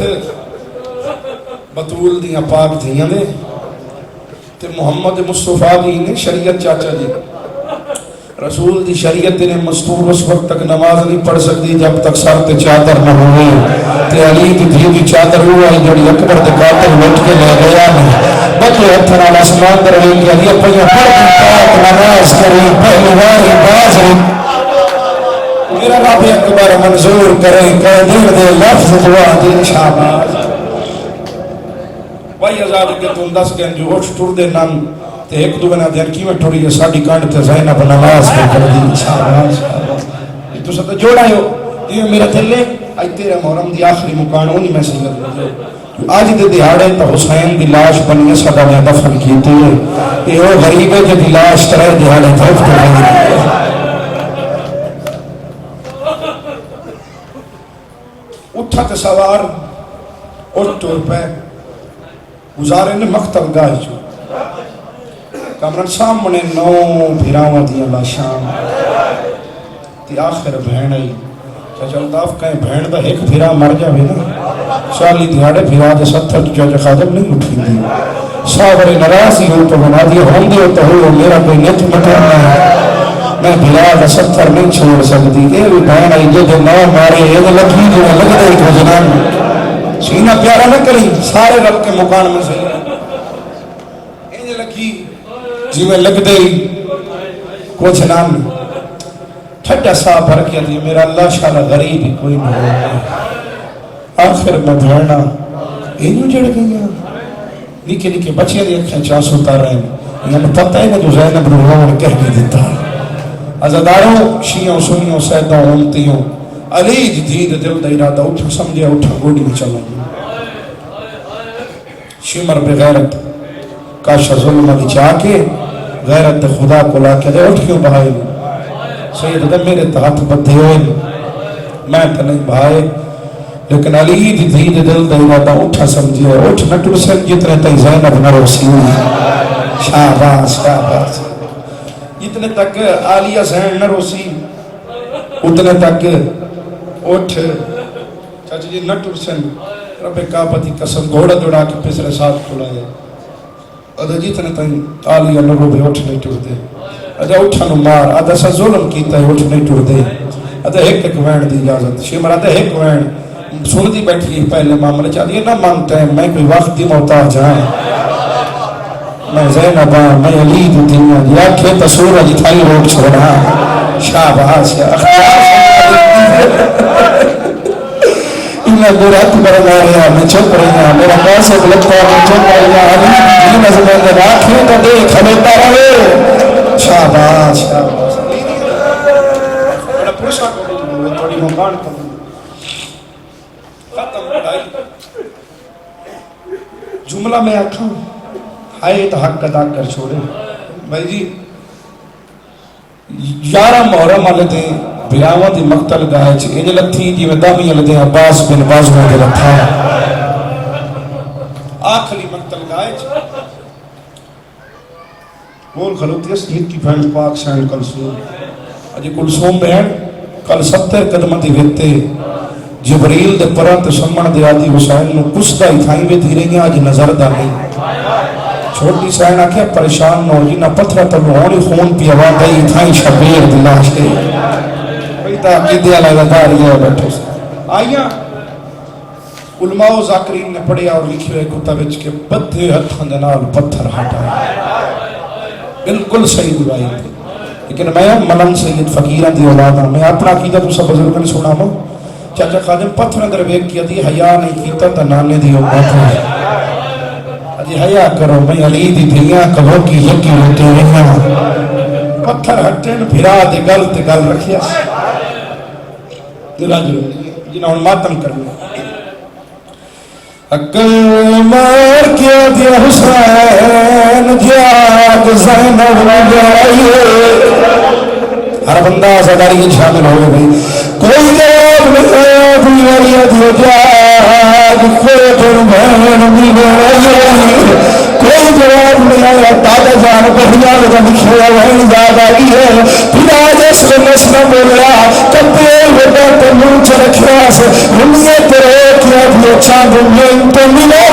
بطول دیاں پاک دیاں دے تے محمد مصطفیٰ دی نے شریعت چاچا جی رسول دی شریعت نے مستور اس وقت تک نماز نہیں پڑھ سکتی جب تک سر تے چادر نہ ہوئے تے علی دی دھی دی چادر ہوا ہے جڑی اکبر دے قاتل لٹ کے لے گیا نہیں بچے ہتھنا آسمان در ہوئی کہ علی اپنی پڑھ دی پاک نماز کریں پہلی واری باز میرا رب اکبر منظور کریں کہ دیر دے لفظ دعا دین شاباز بھائی آزاد کے تم 10 گئن جو اٹھ ٹور دے نام تے ایک دو بنا دین کی میں ٹوری ہے ساڑھی کانڈ تے زینب نماز کے کر دین شاباز یہ تو ساتھ جوڑا ہے یہ میرا دلے آج تیرا محرم دی آخری مکان ہونی میں سے لگ آج دے دیہاڑے تا حسین دی لاش بنی صدا میں دفن کی تھی یہ وہ غریب ہے جو دی لاش ترے دیہاڑے تا اٹھ رہی اٹھا تے سوار اٹھ ٹور پہ گزارے نے مختل گاہ جو کامران سامنے 9 بھیراوہ دیا لاشام تی آخر بہن آئی چاچا الطاف کہیں بہن دا ایک بھیرا مر جاوے نا سالی دیہاڑے بھیرا دے 70 چاچا خادم نہیں اٹھی دی ساورے نرازی ہو تو بنا دیا ہم دے تو ہو میرا کوئی نیت مٹرنا ہے میں بھیرا دا 70 نہیں چھوڑ سکتی یہ بھی بہن آئی جو 9 مارے یہ دے لگی جو لگ دے ایک جنان سینہ پیارا نہ کریں سارے رب کے مکان میں صحیح ہے یہ لگی جی میں لگ دے کچھ نام ٹھٹا سا بھر کیا دیا میرا اللہ شاء غریب ہی کوئی نہیں آخر میں بھرنا انہوں جڑ گئی نکے نکے بچے دی اکھیں چاس اتار رہے ہیں یعنی پتہ ہے نا جو زینب روحان کہہ کے دیتا عزاداروں شیعوں سنیوں سیدوں امتیوں علی جدید دل دا ارادہ اٹھا سمجھے اٹھا گوڑی میں چلا شمر بغیرت کاشا ظلم علی چاہ کے غیرت خدا کو لا کے دے اٹھ کیوں بھائی سید دم میرے تحت بدھے ہوئے میں تو نہیں بھائے لیکن علی جدید دل دا ارادہ اٹھا سمجھے اٹھ نہ ٹرسن جتنے تئی زینب نہ روسی ہوئی شاباز شاباز جتنے تک عالیہ زین نہ روسی اتنے تک اٹھ چاچا جی نہ ٹرسن رب کعبہ دی قسم گھوڑا دوڑا کے پسرے ساتھ کھلائے ادھا جتنے تک عالیہ نہ رو بھی اٹھ نہیں ٹر دے ادھا اٹھا نو مار ادھا سا ظلم کیتا ہے اٹھ نہیں ٹر دے ادھا ایک وین دی اجازت شیمر ادھا ایک وین سن دی بیٹھی پہلے معاملے چاہ دیا نہ مانگتا ہے میں کوئی وقت دی محتاج جائیں میں زینب میں علی دی دنیا دی آنکھیں تصورہ جتائی روک چھوڑا شاباز انہیں میرا اکبر ماریا میں چپ رہا میرا قاسم لگتا ہے میں چپ رہا علی دی نظمیں دے راکھیں تو دیکھ ہمیتا رہے شاباز شاباز میرا پرشا کو تھوڑی مکان کو ختم پڑھائی جملہ میں آکھاں آئے تو حق ادا کر چھوڑے بھائی جی 11 محرم والے دیں بلاوہ دی مقتل گاہے چھے انجھ لگ تھی جی میں دامی والے دیں عباس بن بازو دے رکھا آخری مقتل گائے بول خلوتی سید کی بہن پاک سین کلثوم اجی کلثوم بہن کل 70 قدم دی ویتے جبریل دے پرانت سمن دے آدھی حسین نو پسدہ ہی تھائیں وے دھی رہی ہیں آج نظر دا نہیں چھوٹی سین آکھیا پریشان نو جی نہ پتھرہ تب ہونی خون پی آواز دائی تھائیں شبیر دلاش کے بیتا عقیدے علیہ داری ہے بیٹھے سے آئیاں علماء و ذاکرین نے پڑھیا اور لکھی ہوئے کتاب کے بدھے ہتھاں دنال پتھر ہٹا بالکل صحیح دعائی تھی لیکن میں ملنگ سید فقیران دی اولاد ہوں میں اپنا عقیدہ تو سب بزرگ نے سنا ہوں چاچا خادم پتھر اندر بیک کیا دی حیاء نہیں کیتا تا نانے دی امت ہے اجی حیاء کرو میں علی دی دھیاں کبھو کی یکی ہوتے ہیں پتھر ہٹن بھرا دے گل رکھیا دلہ جنہوں نے ماتم کرنا عقل مار کیا دیا حسین جاگ زینب جائیے ہر بندہ سداری شامل ہوئے بھئی کوئی جواب نہیں دنیا دیا جاگ کوئی بہن ملے کوئی جواب نہیں آیا دادا جان بہیا لگا لکھیا وہیں یاد آئی ہے پھر آج اس کو نسنا بولیا کبھی وڈا تو منچ رکھیا سے ہمیں تیرے کیا بھی چاند میں تو ملو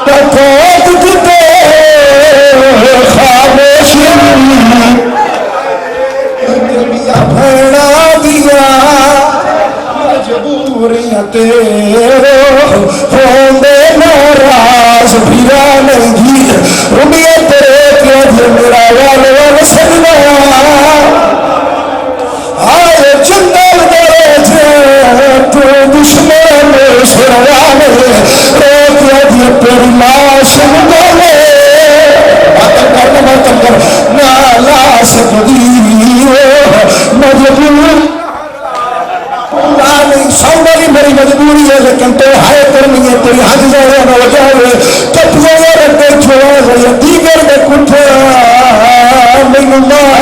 تکوت کتے خاموشی بھیڑا دیا مجبوریاں تیرو ہوندے ناراض بھیرا نہیں گی ہمیں تیرے کیا بھی میرا والوال سجنا آئے جنگل دے تو دشمن سروانے روکیا دیا تیری لاش مگانے ماتم کر نالا سکدی مجبور نہیں سوڑی میری مجبوری ہے لیکن تو ہائے کرنی ہے تیری حج جائے نہ وجائے کپیوں میں رکھتے چھوڑا یا دیگر میں کٹھا میں نمار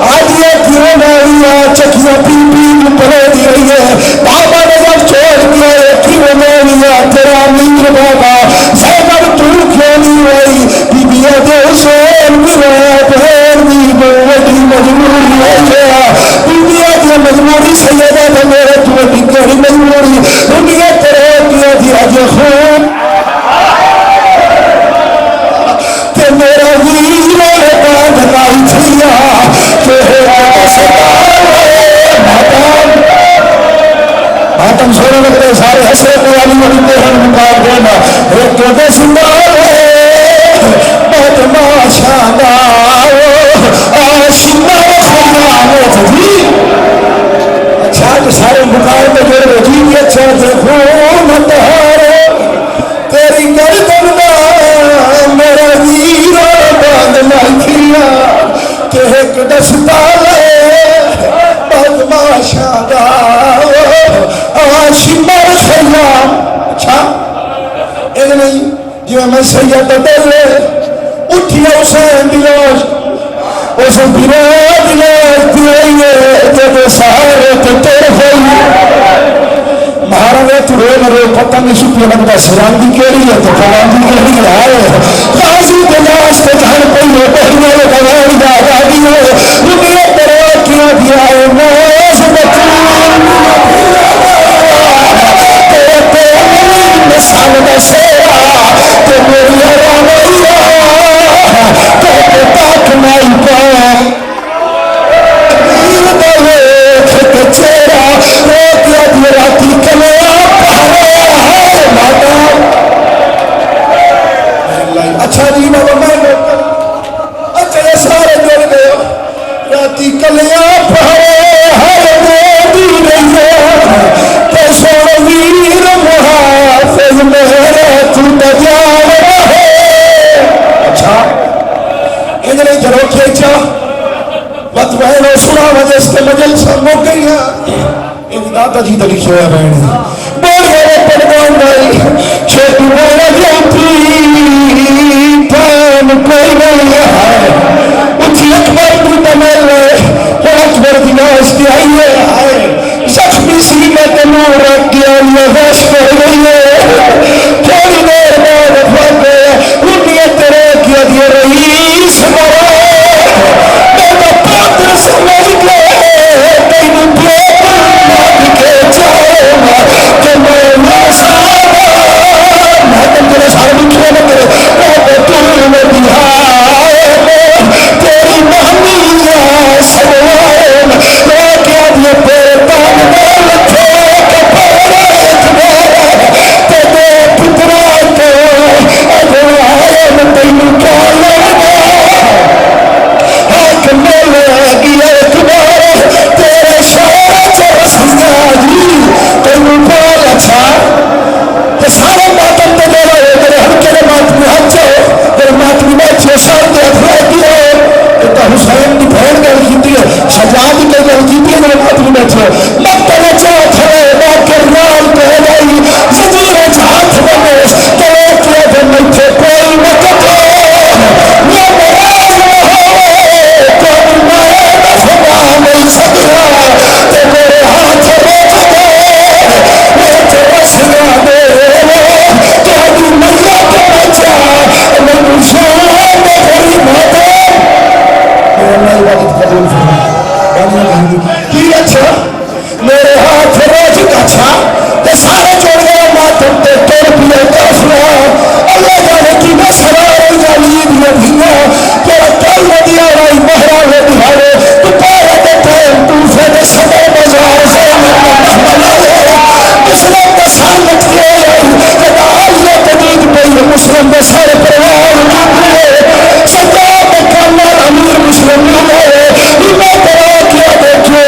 آج یہ کیوں نہ چکیاں پی پی پڑے دی رہی ہے بابا نے جب چھوڑ دیا ہے کیوں نہ تیرا میر بابا زینب تو کیوں نہیں ہوئی بی بی دے حسین میرا بہن بھی بڑی مجبوری ہے بی بی دے مجبوری سیدہ تھا میرے تو بگڑی مجبوری دنیا تیرے کیا دیا جو خون کہ میرا ویرہ باندھ لائی تھیا کہ ماتم سونے لگتے سارے حسے قوالی والی بہن مقاب دینا ایک تو دے سنبھالے بہت شاندہ آشنا خیامے تھی اچھا جو سارے مقاب میں جو رجیب اچھا سے خون تہارے تیری گردن میرا ویرہ باندھ لائی تھیا کہ ایک دستا شادہ آشمار خیام اچھا ایک نہیں جو میں سیدہ دلے اٹھیا حسین دلاش اسے بنا دلاش دیئے جب سارے تیر ہوئی مہاراجہ تو رو پتہ نہیں شکل لگتا سراندی کے لیے تو پراندی کے لیے آئے غازی دلاش پہ جہاں پہلے بہنے لگا گاڑی دادا دیئے رکھے ترہ کیا دیا ہے موز بطول مثال دا سیرا تو میری آرامیا تو پاک نائی پاک میر دلے کھت چیرا روکیا دی راتی کلیا پہرے ہے ماتا اچھا جی میں اچھا یہ سارے جڑ گئے راتی کلیا پہرے ہے دی رہی ہے کیسو ویر محافظ میرے تو تجاو رہے اچھا انہوں نے جرو کھیچا وقت بہنوں سنا وجہ اس کے مجلسہ مو گئی ہے ایک دادا جی دلی شویا بہنی بول گئے پڑھوان بھائی چھوٹی بولا جاتی پان کوئی نہیں ہے اچھی اکبر تو تمل ہے اکبر دناش کی آئی ہے زخمی سی میں تنور رکھ گیا یہ بیٹھے مت رچا تھے باکر نام پہ گئی زنجیریں ہاتھ بنے تو کیا تو میٹھے کوئی وقت ہو یا مراز ہو کوئی مائے دفعہ نہیں سکیا تے میرے ہاتھ روچ گئے میٹھے وسنا دے تو دی میا کے بچا میں نشان میری ماتا میرا عبادت قبول فرما کی اچھا میرے ہاتھ روز کچھا تے سارے جوڑ گئے ماتم تے توڑ پیے کافلا اللہ جانے کی مسئلہ رہی جالید یدھینا کہ کل ندیا رائی مہرہ لے دہارے تو پارا دے ٹائم توفے دے سبے بزار سے محملہ لے مسلم دے سال لٹکے رہی کہ آئیے تدید پہلے مسلم دے سارے پروار لے سجاد کامل امیر مسلم لے میں ترا کیا دیکھو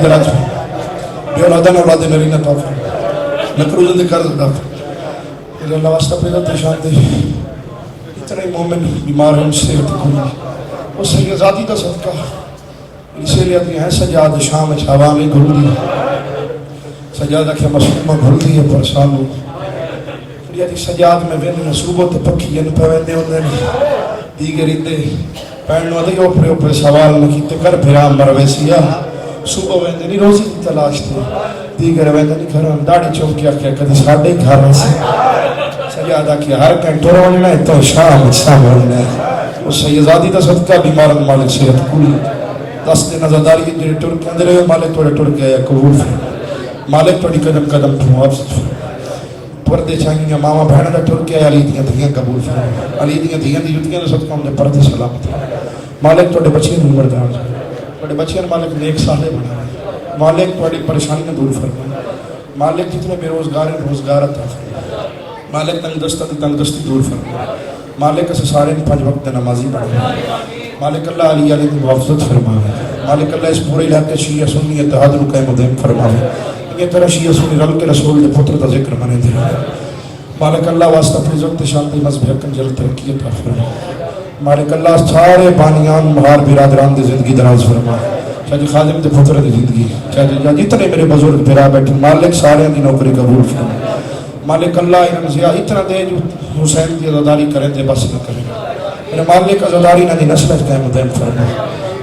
دلال سے اولاد نرینہ کافر نکرو زندے کر کافر اللہ واسطہ پیدا تشان دے اتنے مومن بیمار ہیں صحت کوئی وہ صحیح ذاتی دا صدقہ اسے لئے اپنی ہے سجاد شام چھاوانے گھر دی سجادہ کیا مسلمہ گھر دی ہے پرسان ہو لئے سجاد میں وین صوبت پکی ین پویندے ہوندے دیگر اندے پہنو دے اوپرے اوپرے سوال نکیتے کر پھرا مرویسیا صبح ویندے نہیں روزی کی تلاش تھی دیگر ویندے نہیں گھران داڑی چوکیا کیا کدی ساڑھے گھر سے سجادہ کیا ہر کنٹور ہونے ہے تو شام ہونے ہے اس سیزادی دا صدقہ بیمارن مالک صحت کولی دست نظرداری جنہیں ٹرک اندر ہے مالک توڑے ٹرک گیا قبول فرما مالک توڑی قدم قدم معاوضت فرما پردے چاہیے ماما بہنہ دا ٹرک گیا علی دیاں دھیاں قبول فرما علی دیاں دھیاں دی جتیاں دا صدقہ ہم دے پردے سلامت مالک توڑے بچے نمبر دار توڑے بچے مالک نیک سالے بنا مالک توڑی پریشانی دور فرما مالک جتنے بے روزگار ہیں روزگار عطا فرما مالک تنگدستی دور فرما مالک اسے سارے پانچ وقت نمازی بڑھا مالک اللہ علی علی کی محافظت فرماوے مالک اللہ اس پورے علاقے شیعہ سنی اتحاد رو قائم و دائم فرماوے یہ طرح شیعہ سنی رل کے رسول دے پتر دا ذکر منے دے مالک اللہ واسطہ اپنی ذکر شانتی مذہب حقن جل ترقی عطا فرماوے مالک اللہ سارے بانیان مہار برادران دے زندگی دراز فرماوے چاہے خادم دے پتر دے زندگی چاہے جتنے میرے بزرگ پیرا بیٹھے مالک سارے دی نوکری قبول فرماوے مالک اللہ انہوں زیادہ اتنا دے جو حسین دی عزاداری کریں دے بس نہ کریں میرے مالک عزاداری نہ دی نسل اس قائم دائم فرما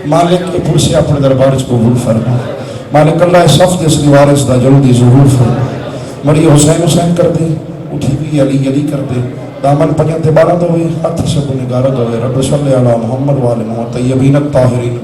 مالک کے پور سے اپنے دربار اس قبول فرما مالک اللہ اس صف دے سلی وارث دا جلدی ظہور فرما مری حسین کر دے اٹھی بھی علی کر دے دامن پنیاں تے بارہ دوئے ہاتھ سے کو نگارہ دوئے رب صلی اللہ محمد والے طیبین الطاہرین